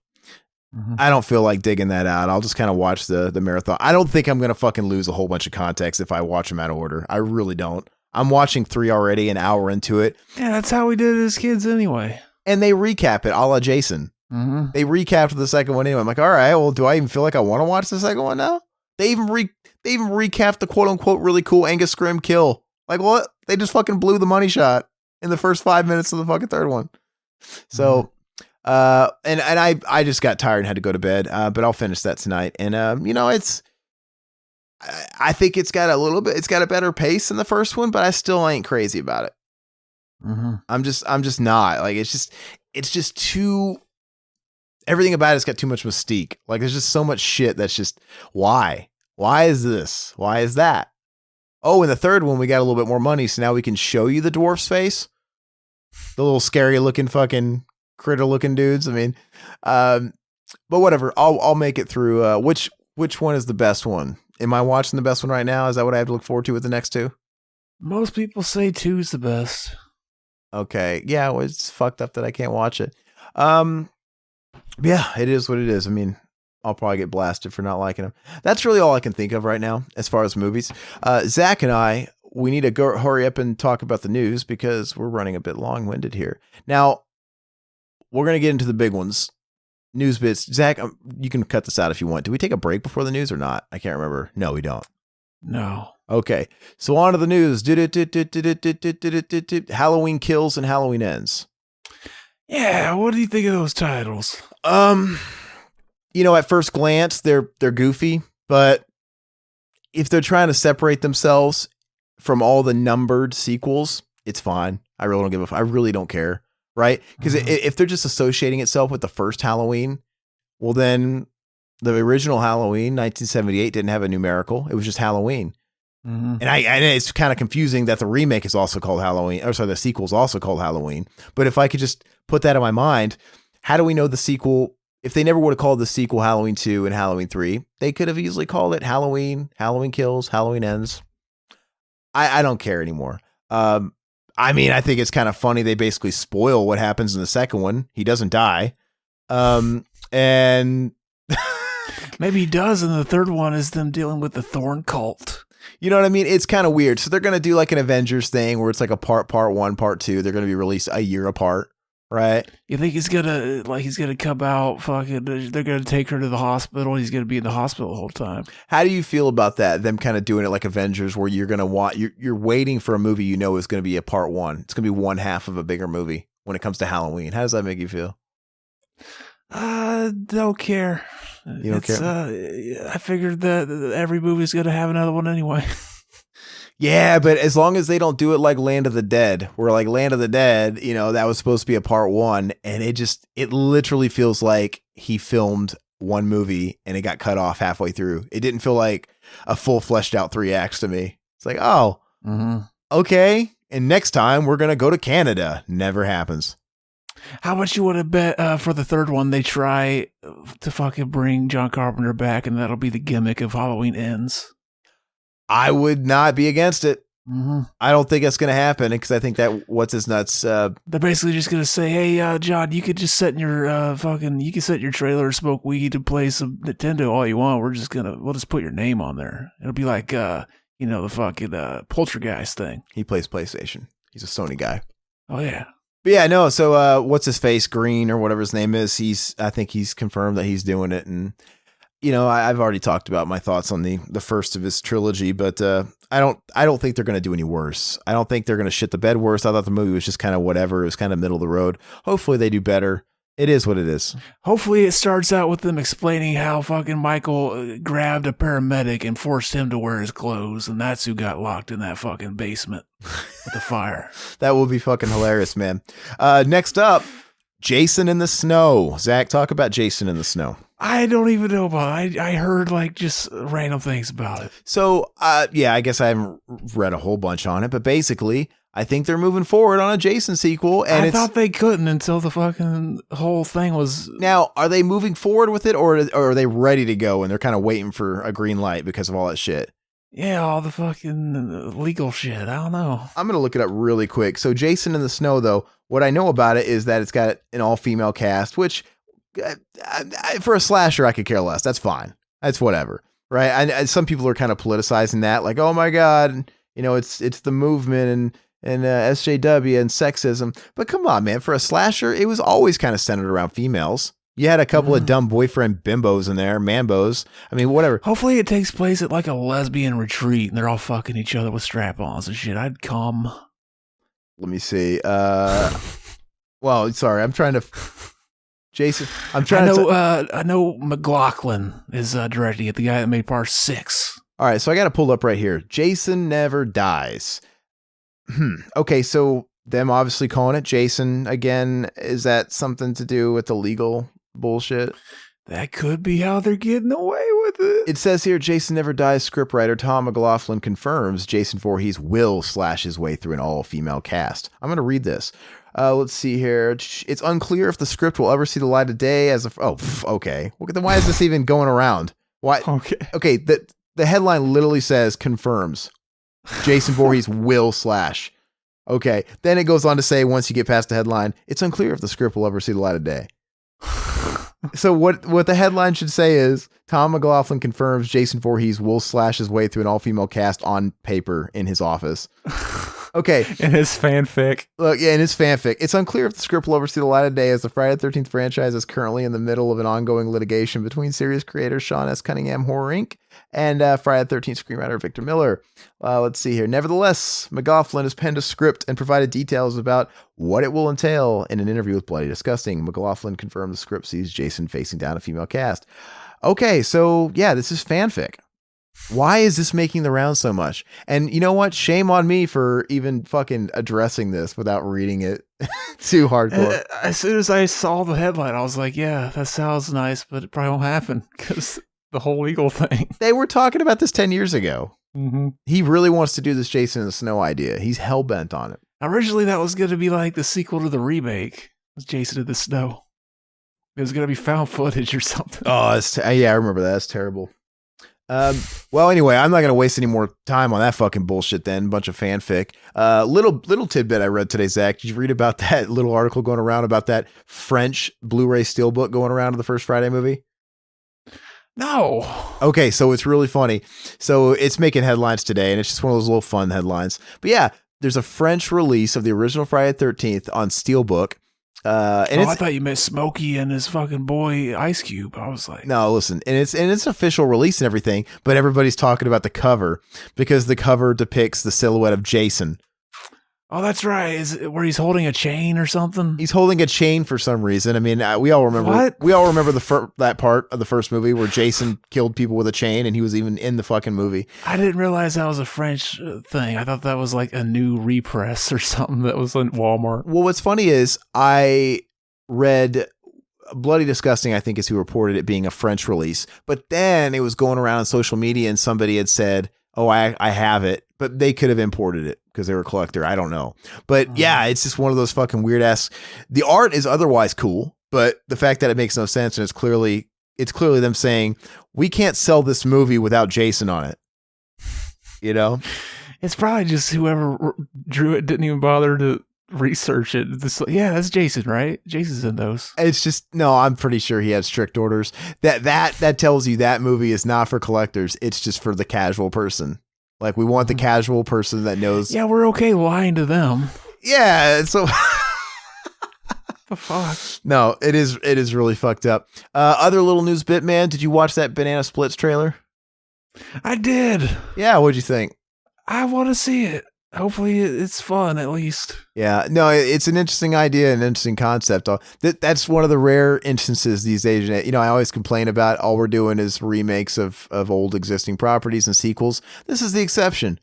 I don't feel like digging that out. I'll just kind of watch the marathon. I don't think I'm going to fucking lose a whole bunch of context if I watch them out of order. I really don't. I'm watching 3 already, an hour into it. Yeah, that's how we did it as kids anyway. And they recap it a la Jason. Mm-hmm. They recapped the second one anyway. I'm like, all right, well, do I even feel like I want to watch the second one now? They even recapped the quote unquote really cool Angus Scrimm kill. Like what? They just fucking blew the money shot in the first 5 minutes of the fucking third one. So, and I just got tired and had to go to bed. But I'll finish that tonight. And I think it's got a better pace than the first one, but I still ain't crazy about it. Mm-hmm. I'm just not like, it's just too, everything about it's got too much mystique. Like there's just so much shit that's just, why is this? Why is that? Oh, in the third one, we got a little bit more money. So now we can show you the dwarf's face. The little scary looking fucking critter looking dudes. I mean, but whatever. I'll make it through. Which one is the best one? Am I watching the best one right now? Is that what I have to look forward to with the next two? Most people say 2's the best. Okay. Yeah. Well, it's fucked up that I can't watch it. Yeah, it is what it is. I mean, I'll probably get blasted for not liking them. That's really all I can think of right now as far as movies. Zach and I, we need to go hurry up and talk about the news because we're running a bit long-winded here. Now, we're going to get into the big ones. News bits. Zach, you can cut this out if you want. Do we take a break before the news or not? I can't remember. No, we don't. No. Okay. So on to the news. Halloween Kills and Halloween Ends. Yeah, what do you think of those titles? At first glance, they're goofy, but if they're trying to separate themselves from all the numbered sequels, it's fine. I really don't care, right? Because if they're just associating itself with the first Halloween, well, then the original Halloween, 1978, didn't have a numerical. It was just Halloween. Mm-hmm. And it's kind of confusing that the remake is also called Halloween, or sorry, the sequel is also called Halloween. But if I could just put that in my mind, how do we know the sequel? If they never would have called the sequel Halloween 2 and Halloween 3, they could have easily called it Halloween, Halloween Kills, Halloween Ends. I don't care anymore. I think it's kind of funny. They basically spoil what happens in the second one. He doesn't die. And maybe he does. And the third one is them dealing with the Thorn cult. You know what I mean? It's kind of weird. So they're going to do like an Avengers thing where it's like a part one, part two. They're going to be released a year apart. Right. You think he's gonna come out fucking, they're gonna take her to the hospital, he's gonna be in the hospital the whole time. How do you feel about that? Them kind of doing it like Avengers where you're gonna you're waiting for a movie is gonna be a part one. It's gonna be one half of a bigger movie when it comes to Halloween. How does that make you feel? Don't care. You don't care? I figured that every movie's gonna have another one anyway. Yeah, but as long as they don't do it like Land of the Dead, where like Land of the Dead, that was supposed to be a part one, and it literally feels like he filmed one movie and it got cut off halfway through. It didn't feel like a full fleshed out 3 acts to me. It's like, oh, okay. And next time we're going to go to Canada. Never happens. How much you want to bet for the third one they try to fucking bring John Carpenter back and that'll be the gimmick of Halloween Ends? I would not be against it. Mm-hmm. I don't think that's going to happen because I think that what's his nuts. They're basically just going to say, "Hey, John, you could just set in your you can set in your trailer, smoke weed, and play some Nintendo all you want. We'll just put your name on there. It'll be like the fucking Poltergeist thing." He plays PlayStation. He's a Sony guy. Oh yeah. But yeah, no. So what's his face? Green or whatever his name is. I think he's confirmed that he's doing it and. I've already talked about my thoughts on the first of his trilogy, but I don't think they're going to do any worse. I don't think they're going to shit the bed worse. I thought the movie was just kind of whatever. It was kind of middle of the road. Hopefully they do better. It is what it is. Hopefully it starts out with them explaining how fucking Michael grabbed a paramedic and forced him to wear his clothes, and that's who got locked in that fucking basement with the fire. That will be fucking hilarious, man. Next up, Jason in the Snow. Zach, talk about Jason in the Snow. I don't even know about it. I heard like just random things about it. So, yeah, I guess I haven't read a whole bunch on it, but basically, I think they're moving forward on a Jason sequel. And I thought they couldn't until the fucking whole thing was. Now, are they moving forward with it or are they ready to go and they're kind of waiting for a green light because of all that shit? Yeah, all the fucking legal shit. I don't know. I'm going to look it up really quick. So Jason in the Snow, though, what I know about it is that it's got an all-female cast, which for a slasher, I could care less. That's fine. That's whatever. Right. And some people are kind of politicizing that like, oh, my God, it's the movement and SJW and sexism. But come on, man, for a slasher, it was always kind of centered around females. You had a couple of dumb boyfriend bimbos in there, mambos. I mean, whatever. Hopefully it takes place at like a lesbian retreat and they're all fucking each other with strap-ons and shit. I'd come. Let me see. Well, sorry, I'm trying to. Jason, I'm trying I know McLaughlin is directing it, the guy that made Part 6. All right, so I got it pulled up right here. Jason Never Dies. Okay, so them obviously calling it Jason again. Is that something to do with the legal bullshit? That could be how they're getting away with it. It says here, Jason Never Dies scriptwriter Tom McLaughlin confirms Jason Voorhees will slash his way through an all-female cast. I'm going to read this. Let's see here. It's unclear if the script will ever see the light of day as a... okay. Well, then why is this even going around? Why? Okay, the headline literally says confirms Jason Voorhees will slash. Okay. Then it goes on to say, once you get past the headline, it's unclear if the script will ever see the light of day. So what the headline should say is Tom McLaughlin confirms Jason Voorhees will slash his way through an all-female cast on paper in his office. Okay. In his fanfic. Look, yeah, in his fanfic. It's unclear if the script will ever see the light of day as the Friday the 13th franchise is currently in the middle of an ongoing litigation between series creator Sean S. Cunningham Horror Inc. and Friday the 13th screenwriter Victor Miller. Let's see here. Nevertheless, McLaughlin has penned a script and provided details about what it will entail in an interview with Bloody Disgusting. McLaughlin confirmed the script sees Jason facing down a female cast. Okay, so yeah, this is fanfic. Why is this making the rounds so much? And you know what? Shame on me for even fucking addressing this without reading it too hardcore. As soon as I saw the headline, I was like, yeah, that sounds nice, but it probably won't happen because the whole legal thing. They were talking about this 10 years ago. Mm-hmm. He really wants to do this Jason in the Snow idea. He's hell-bent on it. Originally, that was going to be like the sequel to the remake. It was Jason in the Snow. It was going to be found footage or something. Oh, yeah, I remember that. That's terrible. Well, anyway, I'm not going to waste any more time on that fucking bullshit then. Bunch of fanfic. Little tidbit I read today, Zach. Did you read about that little article going around about that French Blu-ray steelbook going around to the first Friday movie? No. Okay, so it's really funny. So it's making headlines today, and it's just one of those little fun headlines. But yeah, there's a French release of the original Friday the 13th on steelbook. I thought you meant Smokey and his fucking boy Ice Cube. I was like, no, listen, and it's official release and everything, but everybody's talking about the cover because the cover depicts the silhouette of Jason. Oh, that's right. Is it where he's holding a chain or something? He's holding a chain for some reason. I mean, we all remember. What? We all remember that part of the first movie where Jason killed people with a chain, and he was even in the fucking movie. I didn't realize that was a French thing. I thought that was like a new repress or something that was in Walmart. Well, what's funny is I read Bloody Disgusting, I think is who reported it being a French release, but then it was going around on social media, and somebody had said, "Oh, I have it," but they could have imported it because they were a collector. I don't know. But yeah, it's just one of those fucking weird ass. The art is otherwise cool, but the fact that it makes no sense, and it's clearly them saying, we can't sell this movie without Jason on it. You know? It's probably just whoever drew it didn't even bother to research it. Yeah, that's Jason, right? Jason's in those. It's just, no, I'm pretty sure he had strict orders. That tells you that movie is not for collectors. It's just for the casual person. Like, we want the casual person that knows. Yeah, we're okay lying to them. Yeah, so the fuck? No, it is really fucked up. Other little news bit, man. Did you watch that Banana Splits trailer? I did. Yeah, what'd you think? I want to see it. Hopefully it's fun at least. Yeah, no, it's an interesting idea, an interesting concept. That's one of the rare instances these days. You know, I always complain about all we're doing is remakes of old existing properties and sequels. This is the exception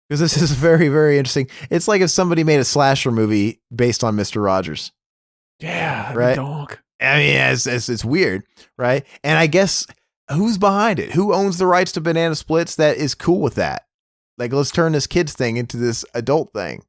because this is very, very interesting. It's like if somebody made a slasher movie based on Mr. Rogers. Yeah, right. Dog. I mean, it's weird, right? And I guess who's behind it? Who owns the rights to Banana Splits that is cool with that? Like, let's turn this kids thing into this adult thing.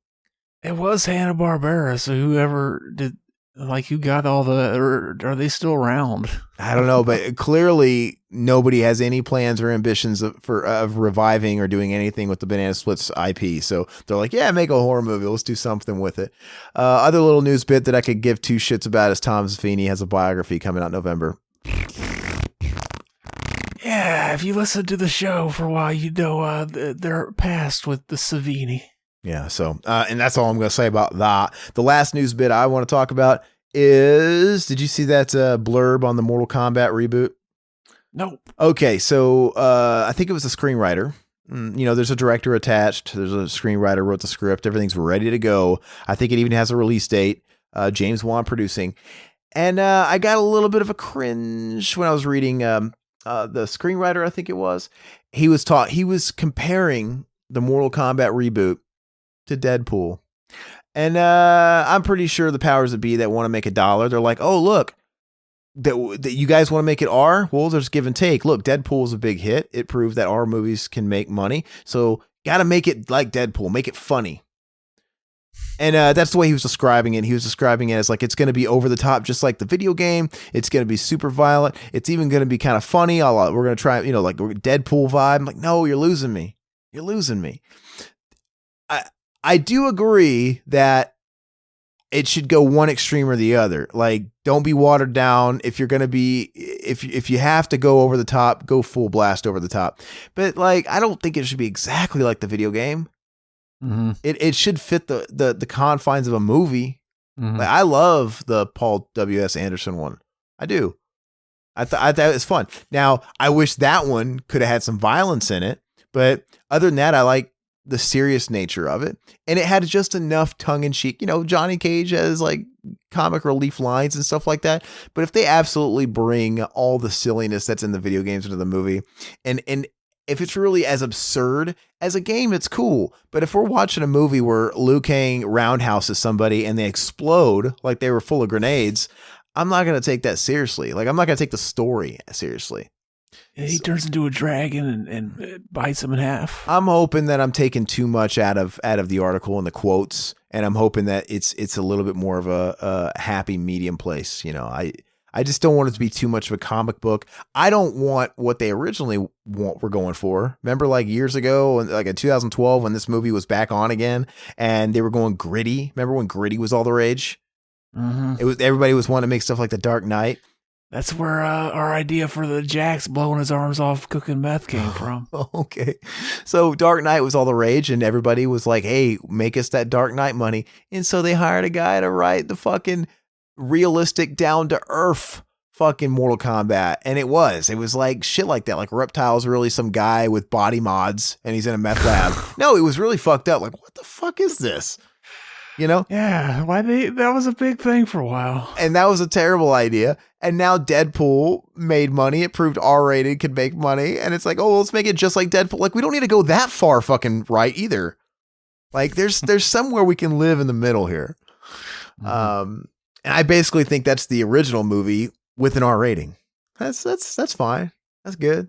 It was Hanna-Barbera, so whoever did, like, who got all the, are they still around? I don't know, but clearly nobody has any plans or ambitions of reviving or doing anything with the Banana Splits IP. So they're like, yeah, make a horror movie. Let's do something with it. Other little news bit that I could give two shits about is Tom Savini has a biography coming out in November. Yeah, if you listen to the show for a while, you know they're past with the Savini. Yeah, so, and that's all I'm going to say about that. The last news bit I want to talk about Did you see that blurb on the Mortal Kombat reboot? Nope. Okay, so I think it was the screenwriter. There's a director attached. There's a screenwriter wrote the script. Everything's ready to go. I think it even has a release date. James Wan producing. And I got a little bit of a cringe when I was reading the screenwriter, I think it was. He was comparing the Mortal Kombat reboot to Deadpool. And I'm pretty sure the powers that be that want to make $1, they're like, oh, look, that you guys want to make it R? Well, there's give and take. Look, Deadpool is a big hit. It proved that R movies can make money. So got to make it like Deadpool, make it funny. And that's the way he was describing it. He was describing it as like, it's going to be over the top, just like the video game. It's going to be super violent. It's even going to be kind of funny. We're going to try, like Deadpool vibe. I'm like, no, you're losing me. You're losing me. I do agree that it should go one extreme or the other. Like, don't be watered down. If you're going to be, if you have to go over the top, go full blast over the top. But like, I don't think it should be exactly like the video game. Mm-hmm. It should fit the confines of a movie. Mm-hmm. Like, I love the Paul W.S. Anderson one. I do. I thought it was fun. Now, I wish that one could have had some violence in it. But other than that, I like the serious nature of it. And it had just enough tongue in cheek. Johnny Cage has like comic relief lines and stuff like that. But if they absolutely bring all the silliness that's in the video games into the movie, and if it's really as absurd as a game, it's cool. But if we're watching a movie where Liu Kang roundhouses somebody and they explode like they were full of grenades, I'm not going to take that seriously. Like, I'm not going to take the story seriously. He turns into a dragon and bites him in half. I'm hoping that I'm taking too much out of the article and the quotes, and I'm hoping that it's a little bit more of a happy medium place. I just don't want it to be too much of a comic book. I don't want what they originally were going for. Remember, like years ago, like in 2012, when this movie was back on again, and they were going gritty. Remember when gritty was all the rage? Mm-hmm. Everybody was wanting to make stuff like The Dark Knight. That's where our idea for the Jax blowing his arms off cooking meth came from. Okay. So Dark Knight was all the rage, and everybody was like, hey, make us that Dark Knight money. And so they hired a guy to write the fucking realistic, down-to-earth fucking Mortal Kombat. And it was like shit like that. Like Reptile's really some guy with body mods, and he's in a meth lab. No, it was really fucked up. Like, what the fuck is this? Yeah, that was a big thing for a while. And that was a terrible idea. And now Deadpool made money. It proved R-rated could make money. And it's like, oh, well, let's make it just like Deadpool. Like, we don't need to go that far fucking right either. Like, there's somewhere we can live in the middle here. And I basically think that's the original movie with an R rating. That's fine. That's good.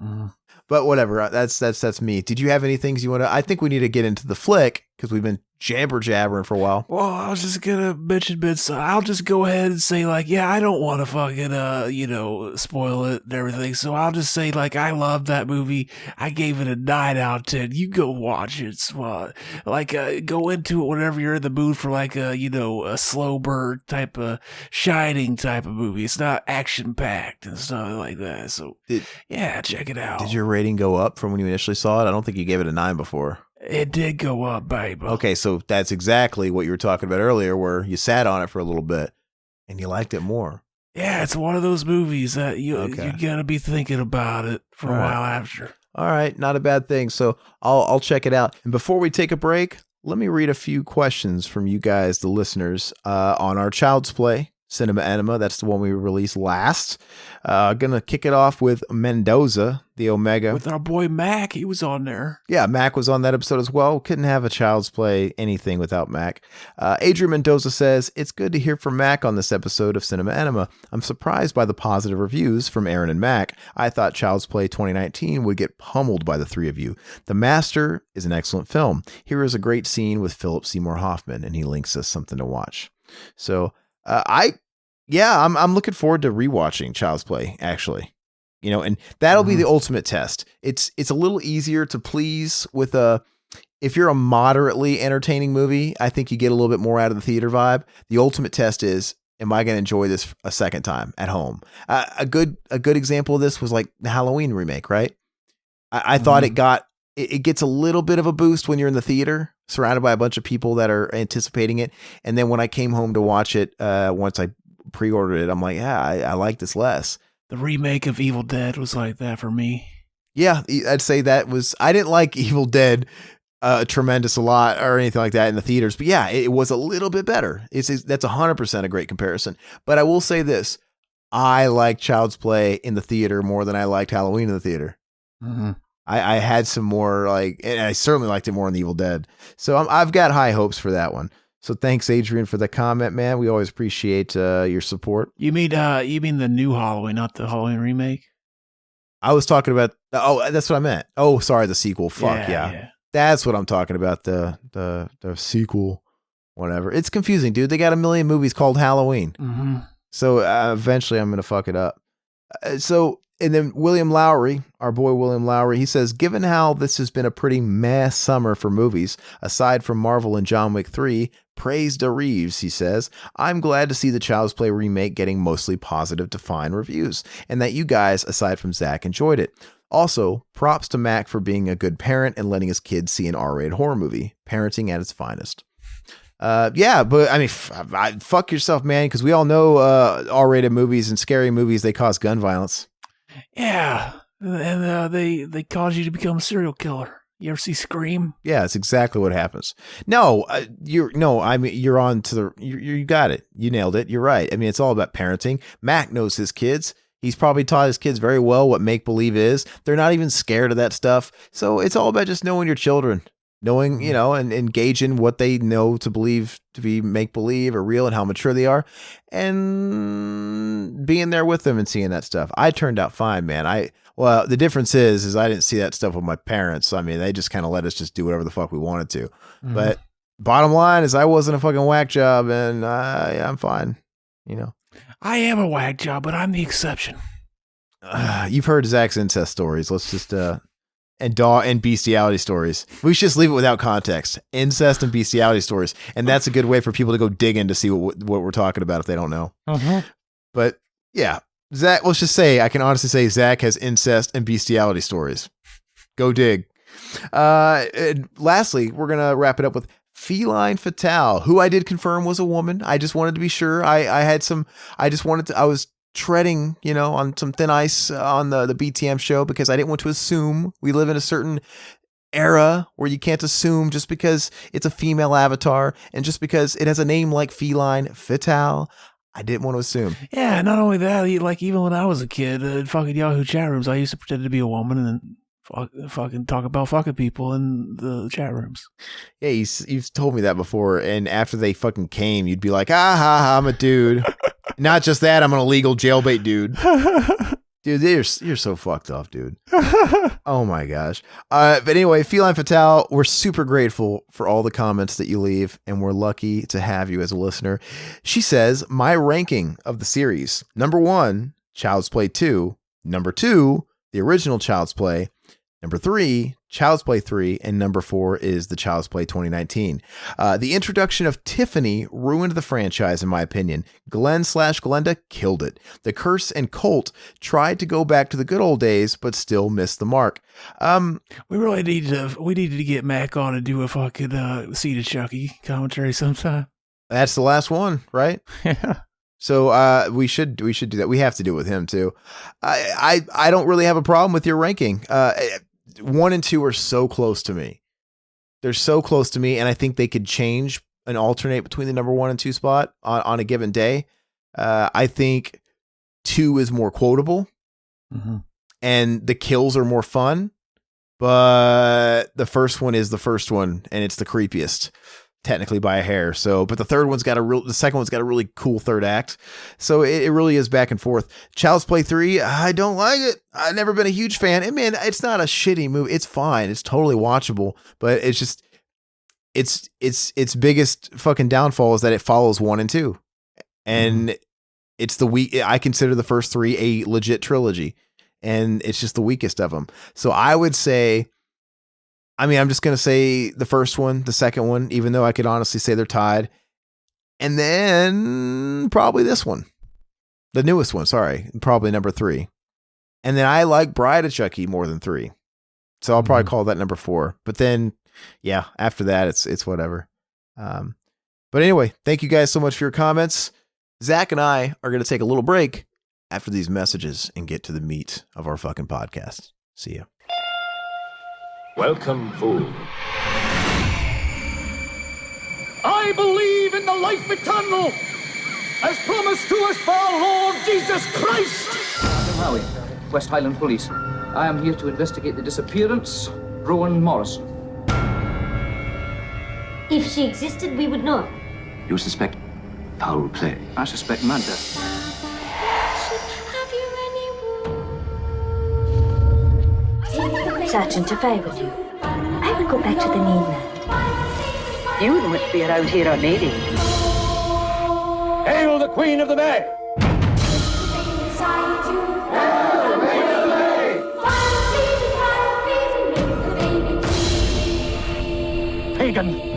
But whatever. That's me. Did you have any things you want to? I think we need to get into the flick because we've been jabbering for a while. Well, I was just gonna mention bits. I'll just go ahead and say, like, yeah, I don't want to fucking spoil it and everything. So I'll just say, like, I love that movie. I gave it a 9 out of 10. You go watch it. Go into it whenever you're in the mood for like a slow burn type of Shining type of movie. It's not action packed and stuff like that. So yeah, check it out. Did your rating go up from when you initially saw it? I don't think you gave it a 9 before. It did go up, babe. Okay, so that's exactly what you were talking about earlier, where you sat on it for a little bit and you liked it more. Yeah, it's one of those movies that you gotta be thinking about it for a while after. All right, not a bad thing. So I'll check it out. And before we take a break, let me read a few questions from you guys, the listeners, on our Child's Play Cinema Enema. That's the one we released last. Gonna kick it off with Mendoza, the Omega. With our boy Mac, he was on there. Yeah, Mac was on that episode as well. Couldn't have a Child's Play anything without Mac. Adrian Mendoza says, it's good to hear from Mac on this episode of Cinema Enema. I'm surprised by the positive reviews from Aaron and Mac. I thought Child's Play 2019 would get pummeled by the three of you. The Master is an excellent film. Here is a great scene with Philip Seymour Hoffman, and he links us something to watch. So I'm looking forward to rewatching Child's Play, actually. And that'll be the ultimate test. It's a little easier to please with if you're a moderately entertaining movie, I think you get a little bit more out of the theater vibe. The ultimate test is, am I going to enjoy this a second time at home? A good example of this was like the Halloween remake, right? I thought it gets a little bit of a boost when you're in the theater, surrounded by a bunch of people that are anticipating it. And then when I came home to watch it, once I pre-ordered it, I'm like, yeah, I like this less. The remake of Evil Dead was like that for me. Yeah, I'd say that was. I didn't like Evil Dead tremendous a lot or anything like that in the theaters, but yeah, it was a little bit better. That's 100% a great comparison. But I will say this: I like Child's Play in the theater more than I liked Halloween in the theater. Mm-hmm. I had some more and I certainly liked it more in the Evil Dead. So I've got high hopes for that one. So thanks, Adrian, for the comment, man. We always appreciate your support. You mean the new Halloween, not the Halloween remake? I was talking about. Oh, that's what I meant. Oh, sorry, the sequel. Fuck yeah. That's what I'm talking about. The sequel, whatever. It's confusing, dude. They got a million movies called Halloween. Mm-hmm. So eventually, I'm gonna fuck it up. And then William Lowry, our boy William Lowry, he says, given how this has been a pretty meh summer for movies, aside from Marvel and John Wick 3, praise to Reeves, he says, I'm glad to see the Child's Play remake getting mostly positive to fine reviews, and that you guys, aside from Zach, enjoyed it. Also, props to Mac for being a good parent and letting his kids see an R-rated horror movie. Parenting at its finest. Yeah, but I mean, fuck yourself, man, because we all know R-rated movies and scary movies, they cause gun violence. Yeah, and they cause you to become a serial killer. You ever see Scream? Yeah, it's exactly what happens. No, you're on to the. You got it. You nailed it. You're right. I mean, it's all about parenting. Mac knows his kids. He's probably taught his kids very well what make believe is. They're not even scared of that stuff. So it's all about just knowing your children, knowing, and engaging what they know to believe to be make believe or real and how mature they are, and being there with them and seeing that stuff. I turned out fine, man. Well, the difference is I didn't see that stuff with my parents. I mean, they just kind of let us just do whatever the fuck we wanted to. Mm-hmm. But bottom line is I wasn't a fucking whack job, and I'm fine. I am a whack job, but I'm the exception. You've heard Zach's incest stories. Let's just and bestiality stories. We should just leave it without context. Incest and bestiality stories, and that's a good way for people to go dig in to see what we're talking about if they don't know. Uh-huh. But yeah. Zach, let's just say, I can honestly say Zach has incest and bestiality stories. Go dig. And lastly, we're going to wrap it up with Feline Fatale, who I did confirm was a woman. I just wanted to be sure. I was treading, on some thin ice on the BTM show because I didn't want to assume. We live in a certain era where you can't assume just because it's a female avatar and just because it has a name like Feline Fatale. I didn't want to assume. Yeah, not only that, even when I was a kid, in fucking Yahoo chat rooms, I used to pretend to be a woman and then fucking talk about fucking people in the chat rooms. Yeah, you've told me that before, and after they fucking came, you'd be like, I'm a dude. Not just that, I'm an illegal jailbait dude. Dude, you're so fucked off, dude. Oh my gosh. But anyway, Feline Fatale, we're super grateful for all the comments that you leave, and we're lucky to have you as a listener. She says, my ranking of the series: number 1, Child's Play 2. Number 2, the original Child's Play. Number 3, Child's Play 3, and number 4 is the Child's Play 2019. The introduction of Tiffany ruined the franchise, in my opinion. Glenn/Glenda killed it. The Curse and Colt tried to go back to the good old days, but still missed the mark. We really needed to get Mac on and do a fucking Seed of Chucky commentary sometime. That's the last one, right? Yeah. So we should do that. We have to do it with him too. I don't really have a problem with your ranking. 1 and 2 are so close to me. They're so close to me, and I think they could change and alternate between the number 1 and 2 spot on a given day. I think 2 is more quotable, and the kills are more fun, but the first one is the first one, and it's the creepiest, technically by a hair. So, but the second one's got a really cool third act. So it really is back and forth. Child's Play 3, I don't like it. I've never been a huge fan. I mean, it's not a shitty movie. It's fine. It's totally watchable, but it's just, its biggest fucking downfall is that it follows 1 and 2. And it's I consider the first 3 a legit trilogy, and it's just the weakest of them. So I would say, I'm just going to say the first one, the second one, even though I could honestly say they're tied. And then probably this one, the newest one, probably number 3. And then I like Bride of Chucky more than 3. So I'll probably call that number 4. But then, yeah, after that, it's whatever. But anyway, thank you guys so much for your comments. Zach and I are going to take a little break after these messages and get to the meat of our fucking podcast. See ya. Welcome, fool. I believe in the life eternal, as promised to us by our Lord Jesus Christ. Captain Howie, West Highland Police. I am here to investigate the disappearance of Rowan Morrison. If she existed, we would know. You suspect foul play? I suspect murder. Sergeant, if I were you, I would go back to the mainland. You wouldn't want to be around here on Lady. Hail the Queen of the May! Pagan!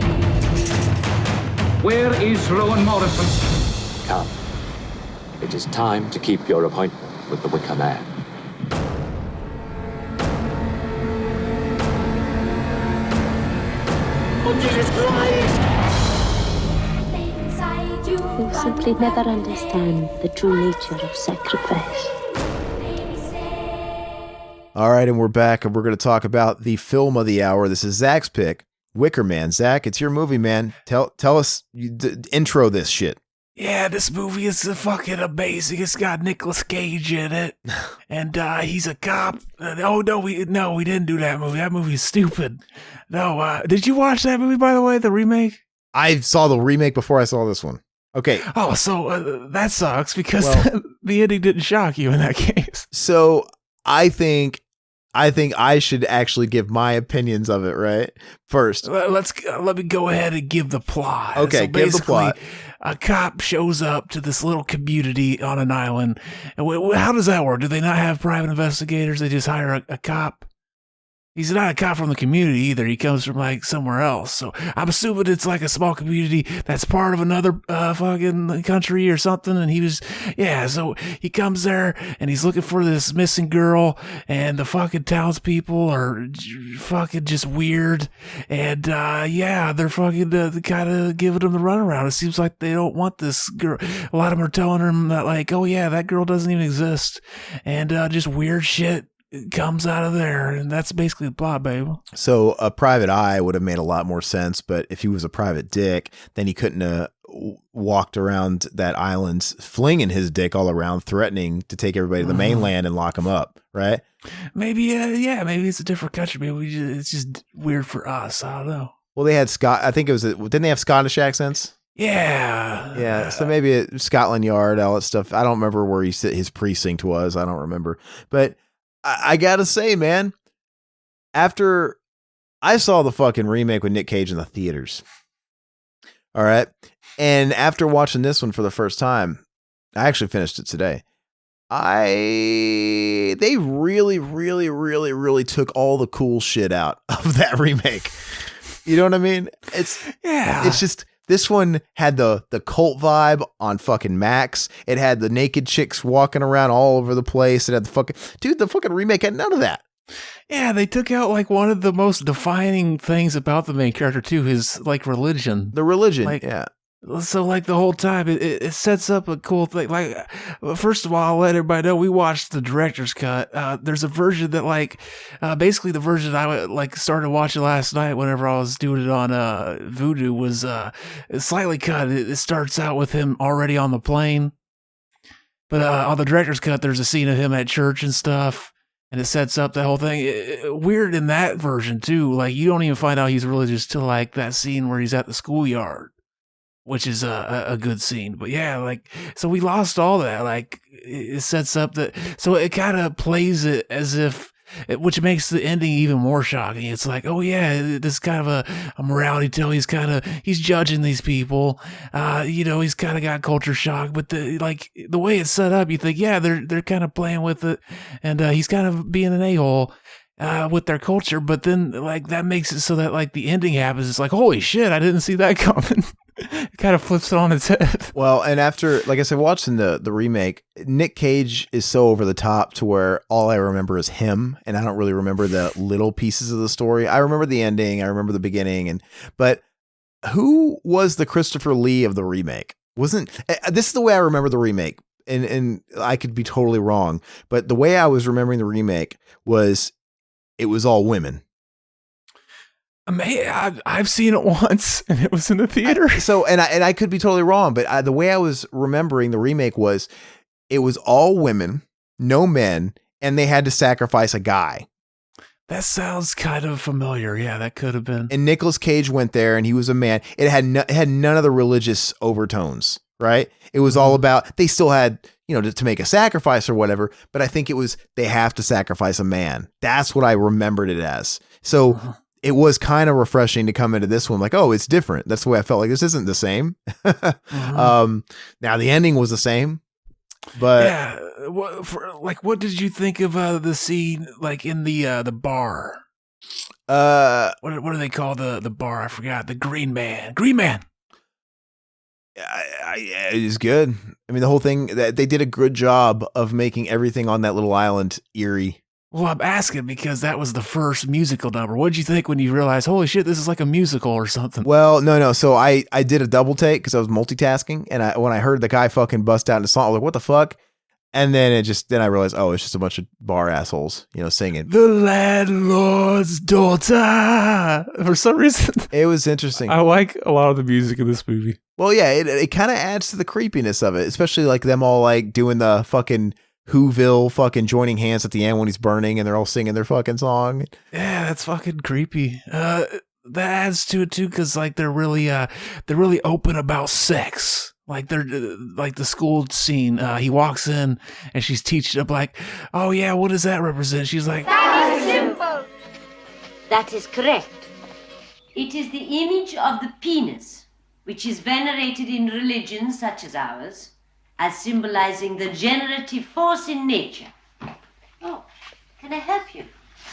Where is Rowan Morrison? Come. It is time to keep your appointment with the Wicker Man. Oh, Jesus Christ! You'll simply never understand the true nature of sacrifice. All right, and we're back, and we're going to talk about the film of the hour. This is Zach's pick, Wicker Man. Zach, it's your movie, man. Tell us, intro this shit. Yeah, this movie is fucking amazing. It's got Nicolas Cage in it, and he's a cop. No, we didn't do that movie. That movie is stupid. No, did you watch that movie, by the way, the remake? I saw the remake before I saw this one. Okay. Oh, so that sucks because the ending didn't shock you in that case. So I think I should actually give my opinions of it, right? First. Let me go ahead and give the plot. Okay, so give the plot. A cop shows up to this little community on an island. And how does that work? Do they not have private investigators? They just hire a cop? He's not a cop from the community either. He comes from like somewhere else. So I'm assuming it's like a small community that's part of another fucking country or something. And so he comes there and he's looking for this missing girl, and the fucking townspeople are fucking just weird. And they're fucking kind of giving him the runaround. It seems like they don't want this girl. A lot of them are telling him that like, oh yeah, that girl doesn't even exist. And just weird shit comes out of there, and that's basically the plot, babe. So a private eye would have made a lot more sense, but if he was a private dick, then he couldn't have walked around that island flinging his dick all around, threatening to take everybody to the mainland and lock him up, right? Maybe, maybe it's a different country. Maybe it's just weird for us. I don't know. Well, they had I think it was, didn't they have Scottish accents? Yeah. Yeah, so maybe Scotland Yard, all that stuff. I don't remember where his precinct was. I don't remember. But I gotta say, man, after I saw the fucking remake with Nick Cage in the theaters, all right, and after watching this one for the first time, I actually finished it today. They really, really, really, really took all the cool shit out of that remake. You know what I mean? It's just. This one had the cult vibe on fucking Max. It had the naked chicks walking around all over the place. It had the fucking remake had none of that. Yeah, they took out like one of the most defining things about the main character too, his like religion. The religion, yeah. So like the whole time it sets up a cool thing. Like, first of all, I'll let everybody know we watched the director's cut. There's a version that like, basically the version I like started watching last night whenever I was doing it on Vudu was slightly cut. It starts out with him already on the plane, but on the director's cut, there's a scene of him at church and stuff. And it sets up the whole thing. Weird in that version too. Like you don't even find out he's religious till like that scene where he's at the schoolyard, which is a good scene. But yeah, like, so we lost all that. Like, it sets up that, so it kind of plays it as if, which makes the ending even more shocking. It's like, oh yeah, this is kind of a morality tale. He's judging these people. He's kind of got culture shock, but the way it's set up, you think, yeah, they're kind of playing with it. And he's kind of being an a-hole. With their culture, but then like that makes it so that like the ending happens. It's like, holy shit, I didn't see that coming. It kind of flips it on its head. Well, and after, like I said, watching the remake, Nick Cage is so over the top to where all I remember is him, and I don't really remember the little pieces of the story. I remember the ending, I remember the beginning, but who was the Christopher Lee of the remake? Wasn't this is the way I remember the remake, and I could be totally wrong, but the way I was remembering the remake was it was all women. I've seen it once, and it was in the theater. And I could be totally wrong, but the way I was remembering the remake was it was all women, no men, and they had to sacrifice a guy. That sounds kind of familiar. Yeah, that could have been. And Nicolas Cage went there, and he was a man. It had none of the religious overtones, right? It was all about, they still had, to make a sacrifice or whatever, but I think it was, they have to sacrifice a man. That's what I remembered it as. So it was kind of refreshing to come into this one like, oh, it's different. That's the way I felt like this isn't the same. Now the ending was the same, but yeah. What did you think of the scene, like in the bar? What do they call the bar? I forgot. The Green Man. It is good. I mean, the whole thing, that they did a good job of making everything on that little island eerie. Well, I'm asking because that was the first musical number. What did you think when you realized, holy shit, this is like a musical or something? Well, no. So I did a double take because I was multitasking, and when I heard the guy fucking bust out into song, I was like, what the fuck? And then I realized, oh, it's just a bunch of bar assholes, singing. The landlord's daughter. For some reason, it was interesting. I like a lot of the music in this movie. Well, yeah, it kind of adds to the creepiness of it, especially like them all like doing the fucking Whoville fucking joining hands at the end when he's burning, and they're all singing their fucking song. Yeah, that's fucking creepy. That adds to it too, because like they're really open about sex. Like they're like the school scene. He walks in and she's teaching up like, oh yeah, what does that represent? She's like, that is simple. That is correct. It is the image of the penis, which is venerated in religions such as ours, as symbolizing the generative force in nature. Oh, can I help you?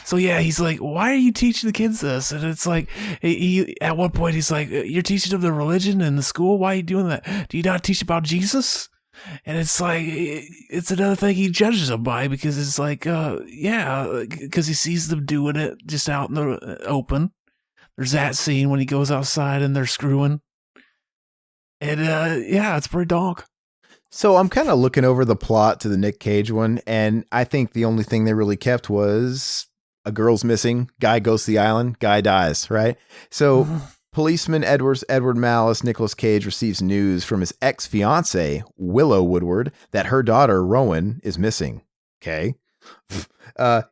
So yeah, he's like, why are you teaching the kids this? And it's like, he at one point he's like, you're teaching them the religion in the school? Why are you doing that? Do you not teach about Jesus? And it's like, it's another thing he judges them by, because it's like, because he sees them doing it just out in the open. There's that scene when he goes outside and they're screwing. And it's pretty dark. So I'm kind of looking over the plot to the Nick Cage one, and I think the only thing they really kept was a girl's missing, guy goes to the island, guy dies, right? So policeman Edward Malice, Nicolas Cage, receives news from his ex-fiancée, Willow Woodward, that her daughter, Rowan, is missing. Okay.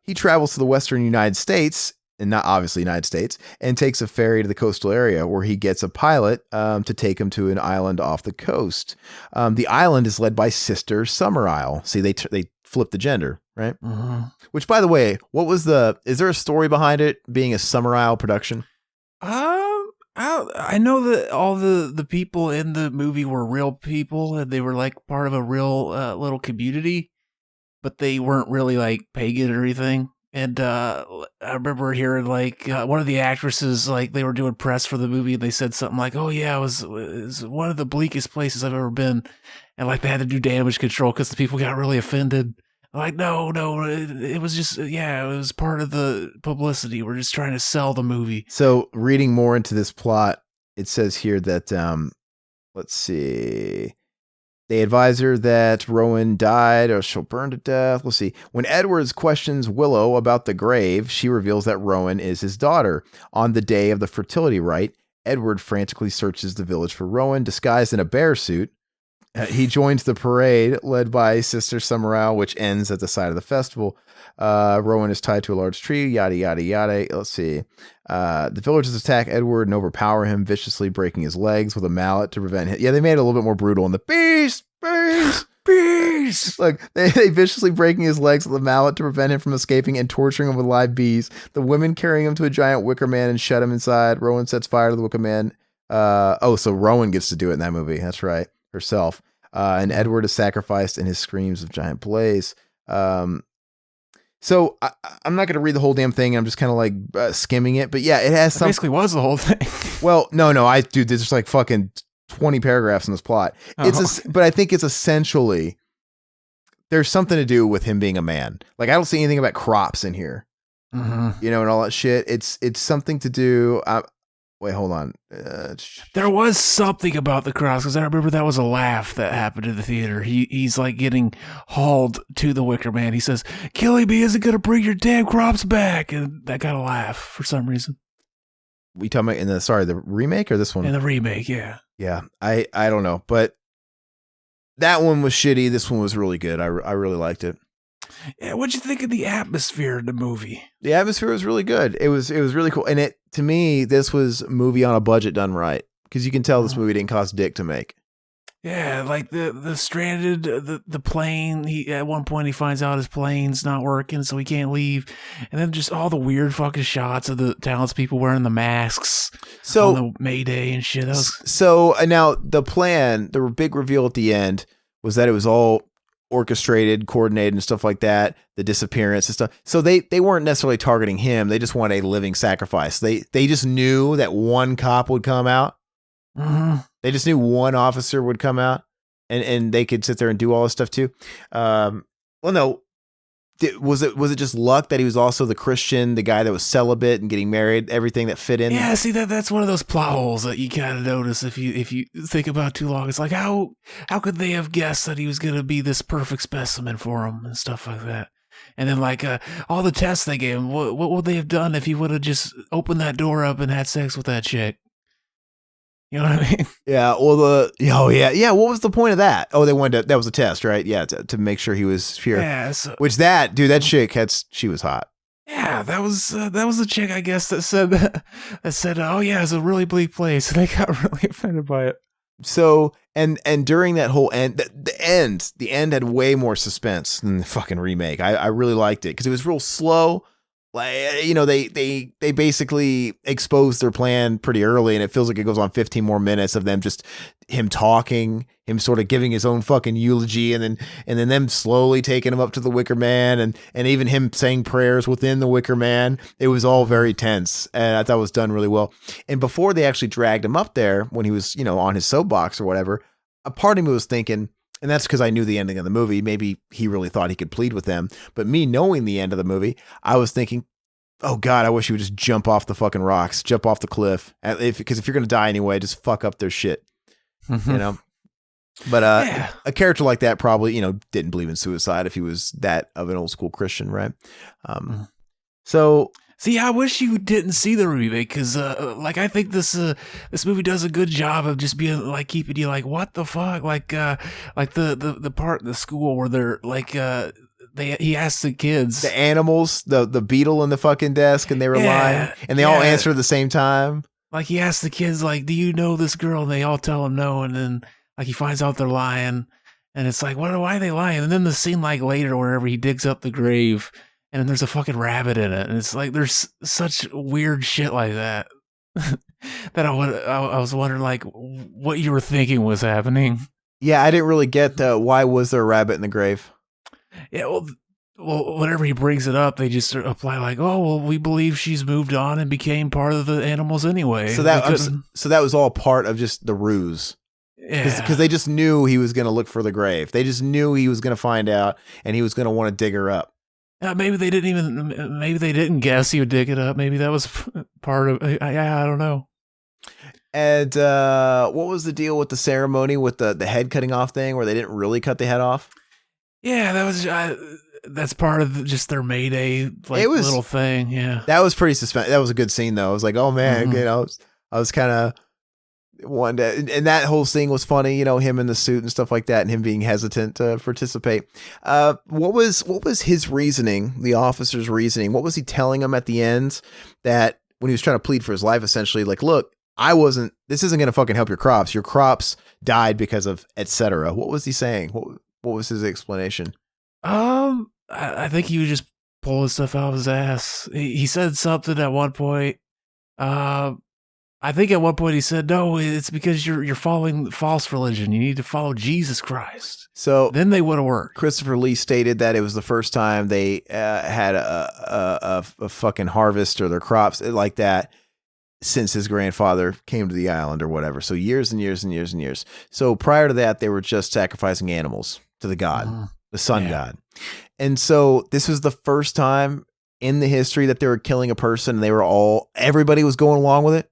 He travels to the western United States, and not obviously United States, and takes a ferry to the coastal area where he gets a pilot to take him to an island off the coast. The island is led by Sister Summerisle. See, they flipped the gender, right? Which, by the way, is there a story behind it being a Summerisle production? I know that all the people in the movie were real people, and they were like part of a real little community, but they weren't really like pagan or anything. And I remember hearing like one of the actresses, like they were doing press for the movie, and they said something like, "Oh yeah, it was one of the bleakest places I've ever been," and like they had to do damage control because the people got really offended. Like, no, it was just, it was part of the publicity. We're just trying to sell the movie. So reading more into this plot, it says here that, let's see, they advise her that Rowan died or she'll burn to death. Let's see. When Edwards questions Willow about the grave, she reveals that Rowan is his daughter. On the day of the fertility rite, Edward frantically searches the village for Rowan, disguised in a bear suit. He joins the parade led by Sister Summerisle, which ends at the site of the festival. Rowan is tied to a large tree, yada, yada, yada. Let's see. The villagers attack Edward and overpower him, viciously breaking his legs with a mallet to prevent him. Yeah, they made it a little bit more brutal. And the beast. Like, they viciously breaking his legs with a mallet to prevent him from escaping and torturing him with live bees. The women carrying him to a giant Wicker Man and shut him inside. Rowan sets fire to the Wicker Man. So Rowan gets to do it in that movie. That's right. Herself. And Edward is sacrificed in his screams of giant blaze. So I'm not going to read the whole damn thing. I'm just kind of like skimming it. But yeah, it has some. Basically was the whole thing. Well, no. Dude, there's just like fucking 20 paragraphs in this plot. But I think it's essentially, there's something to do with him being a man. Like, I don't see anything about crops in here, and all that shit. It's something to do. Wait, hold on. There was something about the cross, because I remember that was a laugh that happened in the theater. He's like getting hauled to the Wicker Man. He says, "Killing me isn't going to bring your damn crops back." And that got a laugh for some reason. We talking about in the remake or this one? In the remake, yeah. Yeah, I don't know, but that one was shitty. This one was really good. I really liked it. Yeah, what'd you think of the atmosphere in the movie? The atmosphere was really good. It was really cool, and to me, this was a movie on a budget done right, because you can tell this movie didn't cost dick to make. Yeah, like the stranded the plane. At one point he finds out his plane's not working, so he can't leave, and then just all the weird fucking shots of the townspeople wearing the masks. So on the Mayday and shit. Now the plan, the big reveal at the end was that it was all orchestrated, coordinated, and stuff like that. The disappearance and stuff. So they weren't necessarily targeting him. They just wanted a living sacrifice. They just knew that one cop would come out. Mm-hmm. They just knew one officer would come out, and they could sit there and do all this stuff too. Well, no, was it just luck that he was also the Christian, the guy that was celibate and getting married, everything that fit in? Yeah, see that's one of those plot holes that you kind of notice if you think about too long. It's like how could they have guessed that he was going to be this perfect specimen for him and stuff like that? And then like all the tests they gave him, what would they have done if he would have just opened that door up and had sex with that chick? You know what I mean? Yeah. Well, yeah. What was the point of that? Oh, they wanted that was a test, right? Yeah, to make sure he was pure. Yeah. That chick she was hot. Yeah, that was the chick, I guess, that said, "Oh yeah, it's a really bleak place." And they got really offended by it. So and during that whole the end had way more suspense than the fucking remake. I really liked it because it was real slow. Like, you know, they basically exposed their plan pretty early, and it feels like it goes on 15 more minutes of him talking, him sort of giving his own fucking eulogy, and then them slowly taking him up to the Wicker Man, and even him saying prayers within the Wicker Man. It was all very tense, and I thought it was done really well. And before they actually dragged him up there, when he was, you know, on his soapbox or whatever, a part of me was thinking, and that's because I knew the ending of the movie. Maybe he really thought he could plead with them. But me knowing the end of the movie, I was thinking, oh God, I wish he would just jump off the fucking rocks, jump off the cliff. Because if you're going to die anyway, just fuck up their shit, you know? But a character like that probably, you know, didn't believe in suicide if he was that of an old school Christian, right? So... See, I wish you didn't see the remake because, like, I think this movie does a good job of just being like keeping you like, what the fuck, like the part in the school where they're like, he asked the kids, the animals, the beetle in the fucking desk, and they were lying, and they all answer at the same time. Like he asked the kids, like, do you know this girl? And they all tell him no, and then like he finds out they're lying, and it's like, why are they lying? And then the scene like later, wherever he digs up the grave. And then there's a fucking rabbit in it. And it's like, there's such weird shit like that. That I was wondering, like, what you were thinking was happening. Yeah, I didn't really get why was there a rabbit in the grave? Yeah, well, whenever he brings it up, they just apply like, oh, well, we believe she's moved on and became part of the animals anyway. So that was all part of just the ruse. Yeah. Because they just knew he was going to look for the grave. They just knew he was going to find out, and he was going to want to dig her up. Maybe they didn't guess he would dig it up. Maybe that was part of. I don't know. And what was the deal with the ceremony with the head cutting off thing, where they didn't really cut the head off? Yeah, that was. That's part of just their Mayday little thing. Yeah, that was pretty That was a good scene though. I was like, oh man, you know, I was kind of. And that whole scene was funny, you know, him in the suit and stuff like that, and him being hesitant to participate. What was his reasoning, the officer's reasoning? What was he telling him at the end, that when he was trying to plead for his life, essentially, like, look, this isn't going to fucking help your crops. Your crops died because of etc. What was he saying? What was his explanation? I think he was just pulling stuff out of his ass. He said something at one point. I think at one point he said, no, it's because you're following false religion. You need to follow Jesus Christ. So then they would have worked. Christopher Lee stated that it was the first time they had a fucking harvest or their crops like that since his grandfather came to the island or whatever. So years and years and years and years. So prior to that, they were just sacrificing animals to the god, the sun god. And so this was the first time in the history that they were killing a person, and everybody was going along with it.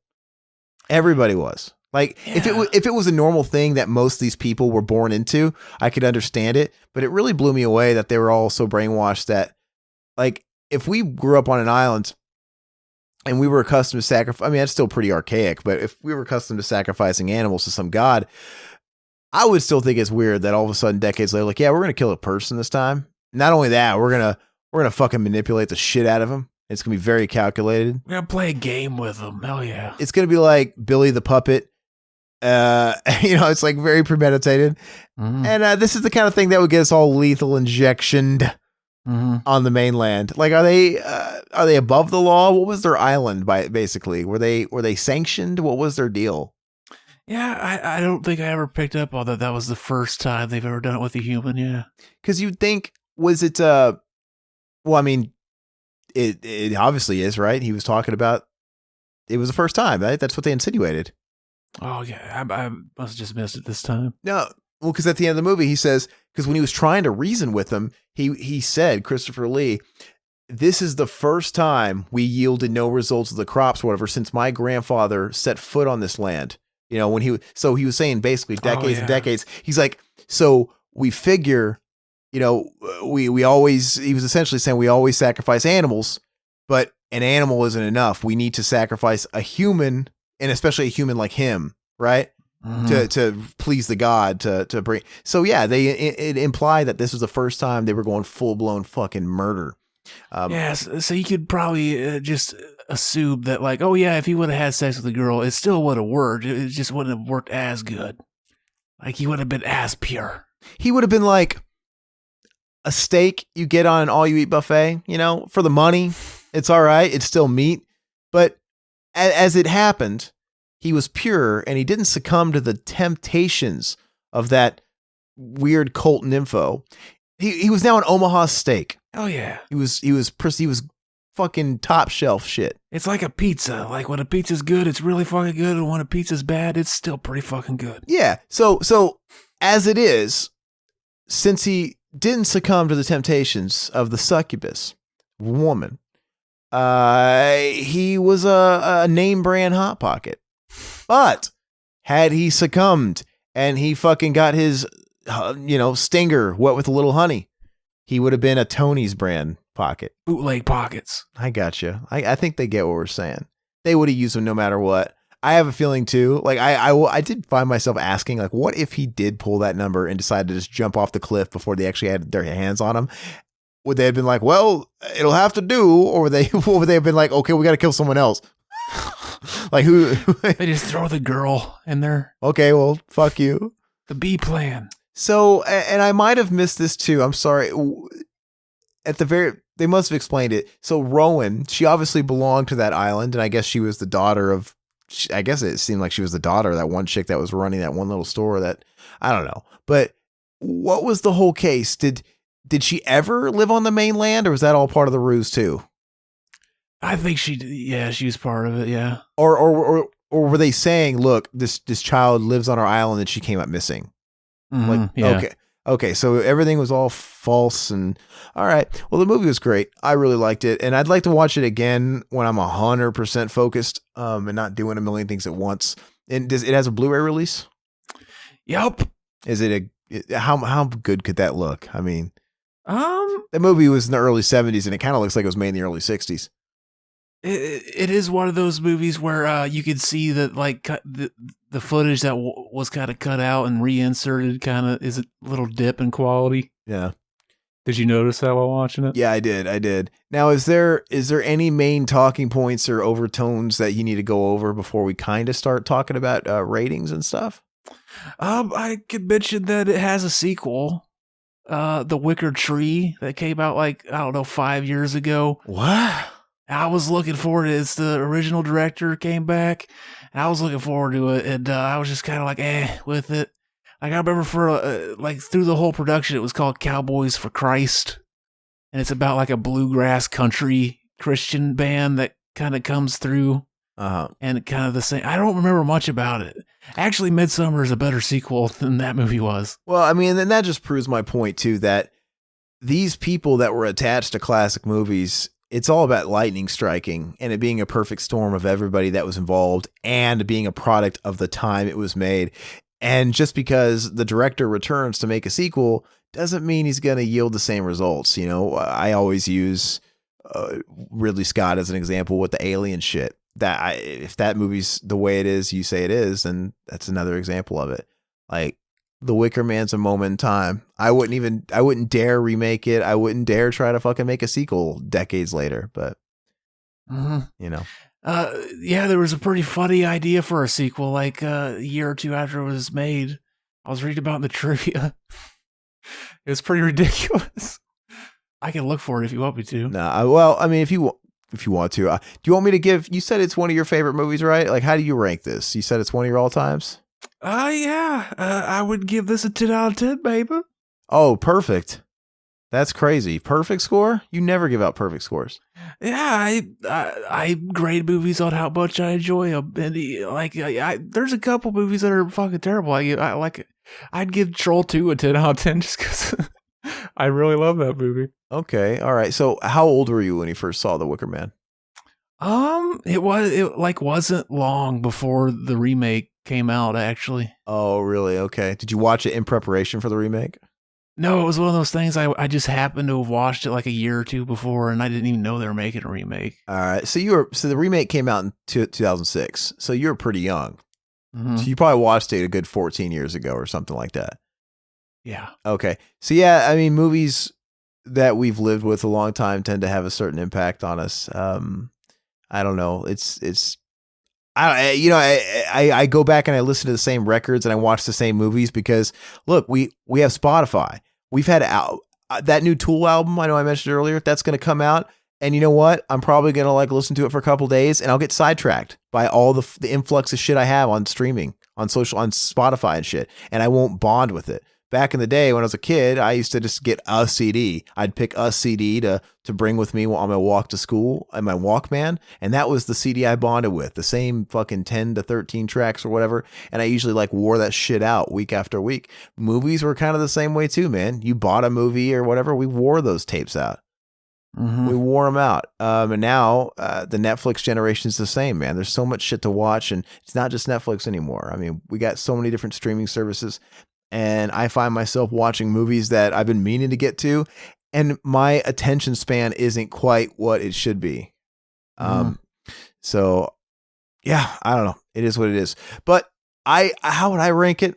Everybody was. Like, if it was a normal thing that most of these people were born into, I could understand it. But it really blew me away that they were all so brainwashed that, like, if we grew up on an island and we were accustomed to sacrifice, I mean, that's still pretty archaic, but if we were accustomed to sacrificing animals to some god, I would still think it's weird that all of a sudden, decades later, like, yeah, we're going to kill a person this time. Not only that, we're going to fucking manipulate the shit out of them. It's going to be very calculated. We're going to play a game with them. Hell yeah. It's going to be like Billy the Puppet. It's like very premeditated. Mm-hmm. And this is the kind of thing that would get us all lethal injectioned on the mainland. Like, are they above the law? What was their island basically? Were they sanctioned? What was their deal? Yeah, I don't think I ever picked up on that. That was the first time they've ever done it with a human. Yeah. Because you'd think, was it, well, I mean, it obviously is, right? He was talking about, it was the first time, right? That's what they insinuated. Oh, yeah. I must have just missed it this time. No, well, because at the end of the movie, he says, because when he was trying to reason with them, he said, Christopher Lee, this is the first time we yielded no results of the crops, or whatever, since my grandfather set foot on this land. You know, so he was saying basically decades and decades. He's like, so we figure, you know, he was essentially saying we always sacrifice animals, but an animal isn't enough. We need to sacrifice a human, and especially a human like him, right? Mm-hmm. To please the god, to bring. So yeah, it implied that this was the first time they were going full blown fucking murder. So you could probably just assume that, like, oh yeah, if he would have had sex with a girl, it still would have worked. It just wouldn't have worked as good. Like, he would have been as pure. He would have been like a steak you get on an all-you-eat buffet. You know, for the money, it's all right. It's still meat, but as it happened, he was pure, and he didn't succumb to the temptations of that weird cult nympho. He was now an Omaha steak. Oh yeah. He was fucking top shelf shit. It's like a pizza. Like, when a pizza's good, it's really fucking good, and when a pizza's bad, it's still pretty fucking good. Yeah. So as it is, since he didn't succumb to the temptations of the succubus woman, he was a name brand Hot Pocket. But had he succumbed and he fucking got his stinger wet with a little honey, he would have been a Tony's brand pocket. Bootleg pockets. I gotcha. I think they get what we're saying. They would have used them no matter what. I have a feeling too. Like, I did find myself asking, like, what if he did pull that number and decided to just jump off the cliff before they actually had their hands on him? Would they have been like, well, it'll have to do? Or would they have been like, okay, we got to kill someone else? Like, who? They just throw the girl in there. Okay, well, fuck you. The B plan. So, and I might have missed this too. I'm sorry. They must have explained it. So Rowan, she obviously belonged to that island, and I guess she was the daughter of, I guess it seemed like she was the daughter of that one chick that was running that one little store that, I don't know. But what was the whole case? Did she ever live on the mainland, or was that all part of the ruse too? I think she was part of it. Yeah. Or were they saying, look, this child lives on our island and she came up missing? Mm-hmm, like, yeah. Okay. So everything was all false, and all right. Well, the movie was great. I really liked it, and I'd like to watch it again when I'm 100% focused, and not doing a million things at once. And it has a Blu-ray release? Yep. Is it how good could that look? I mean, the movie was in the early 70s, and it kind of looks like it was made in the early 60s. It is one of those movies where you could see that, like, the footage that was kind of cut out and reinserted kind of is a little dip in quality. Yeah. Did you notice that while watching it? Yeah, I did. Now, is there any main talking points or overtones that you need to go over before we kind of start talking about ratings and stuff? I could mention that it has a sequel, The Wicker Tree, that came out, like, I don't know, 5 years ago. What? I was looking forward to it. It's the original director came back, and I was looking forward to it, and I was just kind of like, with it. Like, I remember for, through the whole production, it was called Cowboys for Christ, and it's about, like, a bluegrass country Christian band that kind of comes through, and kind of the same. I don't remember much about it. Actually, Midsummer is a better sequel than that movie was. Well, I mean, and that just proves my point, too, that these people that were attached to classic movies, it's all about lightning striking and it being a perfect storm of everybody that was involved and being a product of the time it was made. And just because the director returns to make a sequel doesn't mean he's going to yield the same results. You know, I always use Ridley Scott as an example with the Alien shit. If that movie's the way it is, you say it is, then that's another example of it. Like The Wicker Man's a moment in time. I wouldn't dare remake it. I wouldn't dare try to fucking make a sequel decades later, but you know. Yeah, there was a pretty funny idea for a sequel like a year or two after it was made. I was reading about in the trivia. It was pretty ridiculous. I can look for it if you want me to. Well, I mean, if you want to, do you want me to give? You said it's one of your favorite movies, right? Like, how do you rank this? You said it's one of your all times. Yeah. I would give this a 10 out of 10, baby. Oh, perfect. That's crazy. Perfect score? You never give out perfect scores. Yeah, I grade movies on how much I enjoy them, and there's a couple movies that are fucking terrible. I'd give Troll 2 a 10 out of 10 just because I really love that movie. Okay, all right. So, how old were you when you first saw The Wicker Man? It wasn't long before the remake came out, actually. Oh, really? Okay. Did you watch it in preparation for the remake? No, it was one of those things I just happened to have watched it like a year or two before, and I didn't even know they were making a remake. All right. So the remake came out in 2006. So you were pretty young. Mm-hmm. So you probably watched it a good 14 years ago or something like that. Yeah. Okay. So yeah, I mean, movies that we've lived with a long time tend to have a certain impact on us. I don't know. I go back and I listen to the same records and I watch the same movies because look, we have Spotify. We've had that new Tool album. I know I mentioned earlier that's going to come out. And you know what? I'm probably going to listen to it for a couple of days and I'll get sidetracked by all the influx of shit I have on streaming, on Spotify and shit. And I won't bond with it. Back in the day when I was a kid, I used to just get a CD. I'd pick a CD to bring with me on my walk to school and my Walkman. And that was the CD I bonded with, the same fucking 10 to 13 tracks or whatever. And I usually wore that shit out week after week. Movies were kind of the same way too, man. You bought a movie or whatever, we wore those tapes out. Mm-hmm. We wore them out. And now the Netflix generation is the same, man. There's so much shit to watch and it's not just Netflix anymore. I mean, we got so many different streaming services. And I find myself watching movies that I've been meaning to get to, and my attention span isn't quite what it should be. So, yeah, I don't know. It is what it is. But how would I rank it?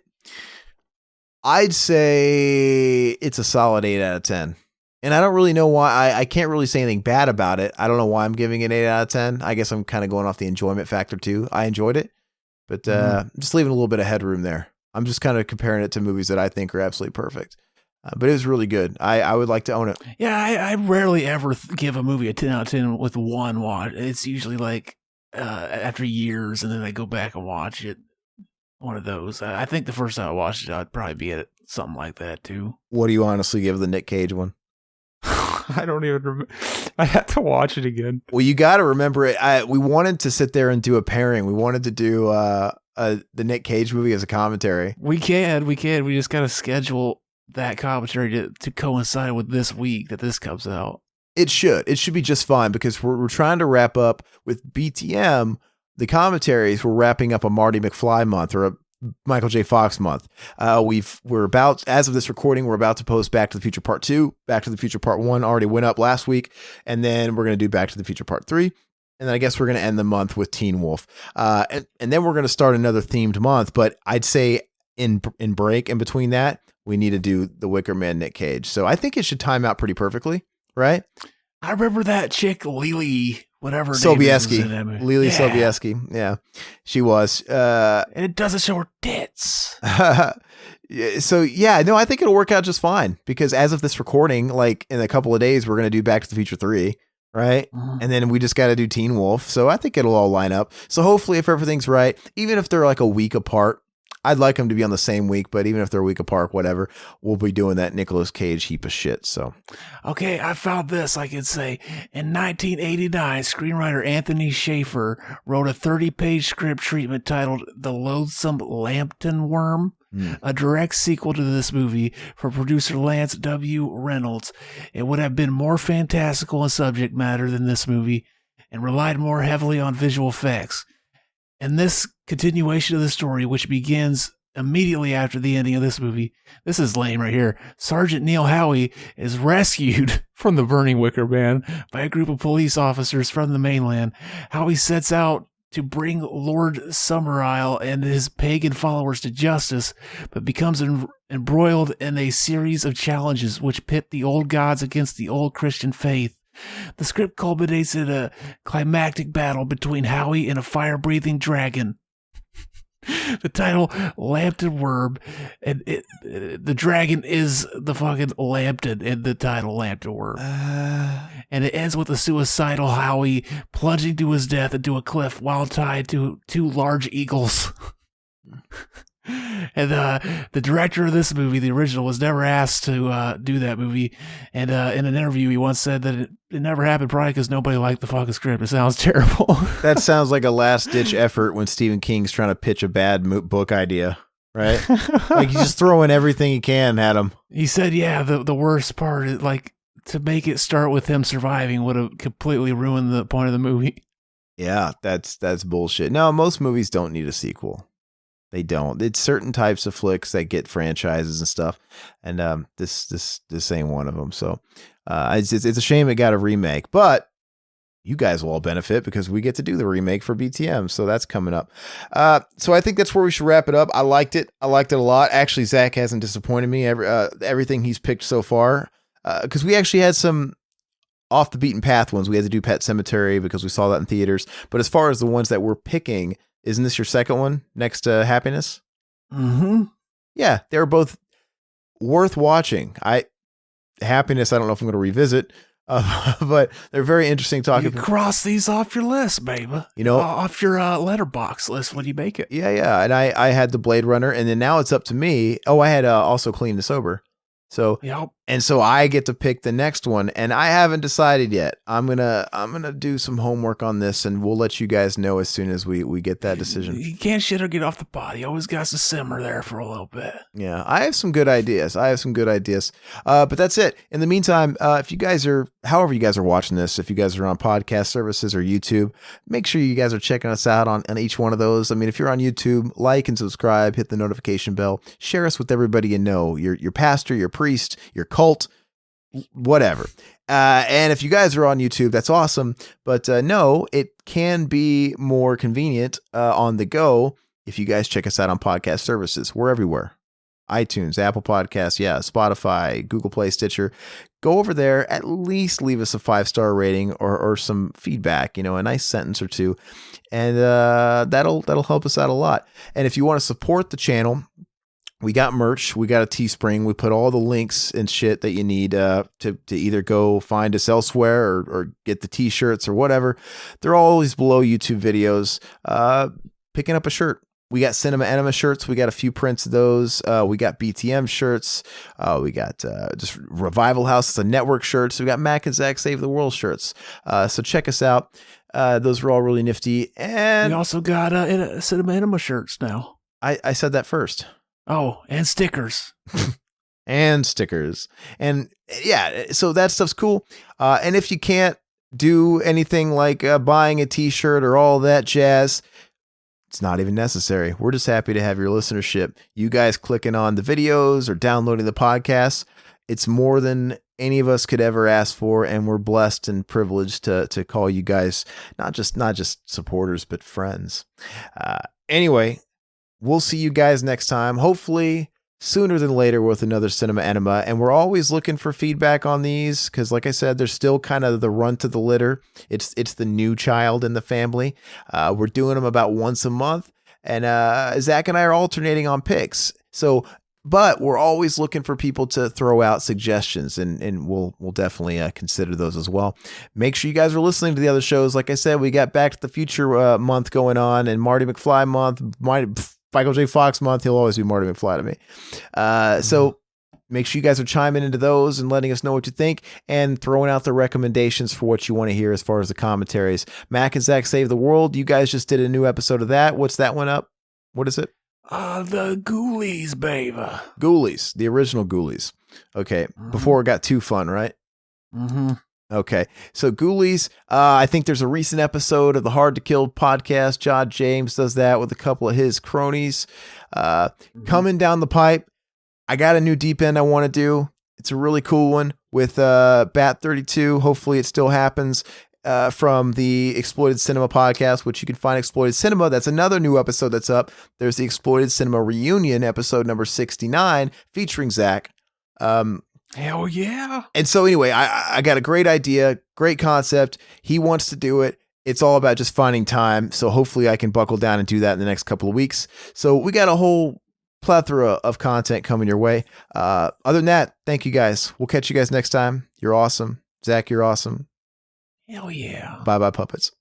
I'd say it's a solid 8 out of 10. And I don't really know why. I can't really say anything bad about it. I don't know why I'm giving it 8 out of 10. I guess I'm kind of going off the enjoyment factor too. I enjoyed it, but just leaving a little bit of headroom there. I'm just kind of comparing it to movies that I think are absolutely perfect. But it was really good. I would like to own it. Yeah, I rarely ever give a movie a 10 out of 10 with one watch. It's usually after years, and then I go back and watch it. One of those. I think the first time I watched it, I'd probably be at something like that too. What do you honestly give the Nick Cage one? I don't even remember. I have to watch it again. Well, you got to remember it. We wanted to sit there and do a pairing. We wanted to do the Nick Cage movie as a commentary. We can. We just got to schedule that commentary to coincide with this week that this comes out. It should be just fine because we're trying to wrap up with BTM. The commentaries, we're wrapping up a Marty McFly month or a Michael J. Fox month. We're about, as of this recording, we're about to post Back to the Future Part 2. Back to the Future Part 1 already went up last week. And then we're going to do Back to the Future Part 3. And then I guess we're going to end the month with Teen Wolf. And then we're going to start another themed month. But I'd say in break in between that, we need to do the Wicker Man Nick Cage. So I think it should time out pretty perfectly, right? I remember that chick, Lily, whatever. Sobieski. Lily Sobieski. Yeah, she was. And it doesn't show her tits. So yeah, no, I think it'll work out just fine because as of this recording, in a couple of days, we're going to do Back to the Future 3. Right. Mm-hmm. And then we just got to do Teen Wolf. So I think it'll all line up. So hopefully if everything's right, even if they're a week apart, I'd like them to be on the same week, but even if they're a week apart, whatever, we'll be doing that Nicolas Cage heap of shit. So, okay, I found this. I could say in 1989, screenwriter Anthony Schaefer wrote a 30-page script treatment titled "The Loathsome Lambton Worm," a direct sequel to this movie for producer Lance W. Reynolds. It would have been more fantastical in subject matter than this movie and relied more heavily on visual effects. And this continuation of the story, which begins immediately after the ending of this movie, this is lame right here. Sergeant Neil Howie is rescued from the burning Wicker Man by a group of police officers from the mainland. Howie sets out to bring Lord Summerisle and his pagan followers to justice, but becomes embroiled in a series of challenges which pit the old gods against the old Christian faith. The script culminates in a climactic battle between Howie and a fire-breathing dragon. The title, Lambton Worm, and the dragon is the fucking Lambton in the title, Lambton Worm. And it ends with a suicidal Howie plunging to his death into a cliff while tied to two large eagles. And the director of this movie, the original, was never asked to do that movie. And in an interview, he once said that it never happened probably because nobody liked the fucking script. It sounds terrible. That sounds like a last-ditch effort when Stephen King's trying to pitch a bad book idea, right? Like he's just throwing everything he can at him. He said, yeah, the worst part is, like, to make it start with him surviving would have completely ruined the point of the movie. Yeah, that's bullshit. No, most movies don't need a sequel. They don't. It's certain types of flicks that get franchises and stuff, and this ain't one of them. So it's a shame it got a remake, but you guys will all benefit because we get to do the remake for BTM, so that's coming up. So I think that's where we should wrap it up. I liked it a lot. Actually, Zach hasn't disappointed me. Everything he's picked so far, because we actually had some off the beaten path ones. We had to do Pet Sematary because we saw that in theaters. But as far as the ones that we're picking, isn't this your second one next to Happiness? Mm-hmm. Yeah, they're both worth watching. Happiness, I don't know if I'm going to revisit, but they're very interesting talking. You cross these off your list, baby. You know, off your letterbox list when you make it. Yeah. And I had the Blade Runner, and then now it's up to me. Oh, I had also Clean and Sober. So, yep. And so I get to pick the next one, and I haven't decided yet. I'm gonna do some homework on this, and we'll let you guys know as soon as we get that decision. You can't shit or get off the pot. You always got to simmer there for a little bit. Yeah, I have some good ideas. But that's it. In the meantime, if you guys are, however you guys are watching this, if you guys are on podcast services or YouTube, make sure you guys are checking us out on each one of those. I mean, if you're on YouTube, like and subscribe, hit the notification bell, share us with everybody you know, your pastor, your priest, your cult, whatever. And if you guys are on YouTube, that's awesome. But no, it can be more convenient on the go if you guys check us out on podcast services. We're everywhere. iTunes, Apple Podcasts, Spotify, Google Play, Stitcher. Go over there, at least leave us a 5-star rating or some feedback, a nice sentence or two. And that'll help us out a lot. And if you want to support the channel, we got merch. We got a Teespring. We put all the links and shit that you need to either go find us elsewhere or get the t-shirts or whatever. They're always below YouTube videos. Picking up a shirt. We got Cinema Enema shirts. We got a few prints of those. We got BTM shirts. We got just Revival House. It's a network shirts. We got Mac and Zach Save the World shirts. So check us out. Those are all really nifty. And we also got Cinema Enema shirts now. I said that first. Oh, and stickers. And stickers. And yeah, so that stuff's cool. And if you can't do anything like buying a t-shirt or all that jazz, it's not even necessary. We're just happy to have your listenership. You guys clicking on the videos or downloading the podcast, it's more than any of us could ever ask for, and we're blessed and privileged to call you guys not just supporters, but friends. Anyway, we'll see you guys next time, hopefully sooner than later with another Cinema Enema. And we're always looking for feedback on these because, like I said, they're still kind of the runt of the litter. It's the new child in the family. We're doing them about once a month, and Zach and I are alternating on picks. But we're always looking for people to throw out suggestions, and we'll definitely consider those as well. Make sure you guys are listening to the other shows. Like I said, we got Back to the Future month going on, and Marty McFly month. Michael J. Fox month, he'll always be Marty McFly to me. So make sure you guys are chiming into those and letting us know what you think and throwing out the recommendations for what you want to hear as far as the commentaries. Mac and Zach Save the World. You guys just did a new episode of that. What's that one up? What is it? The Ghoulies, baby. Ghoulies, the original Ghoulies. Okay. Before it got too fun, right? Mm-hmm. Okay. So Ghoulies, I think there's a recent episode of the Hard to Kill podcast. John James does that with a couple of his cronies. Coming down the pipe, I got a new deep end I want to do. It's a really cool one with Bat 32. Hopefully it still happens from the Exploited Cinema podcast, which you can find Exploited Cinema. That's another new episode that's up. There's the Exploited Cinema Reunion, episode number 69, featuring Zach. Hell yeah. And so anyway, I got a great idea, great concept. He wants to do it. It's all about just finding time. So hopefully I can buckle down and do that in the next couple of weeks. So we got a whole plethora of content coming your way. Other than that, thank you guys. We'll catch you guys next time. You're awesome. Zach, you're awesome. Hell yeah. Bye-bye, puppets.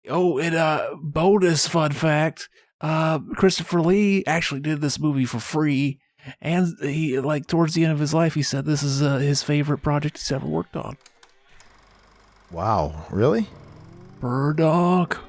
Oh, and bonus fun fact, Christopher Lee actually did this movie for free. And he, like, towards the end of his life, he said this is his favorite project he's ever worked on. Wow. Really? Burdock.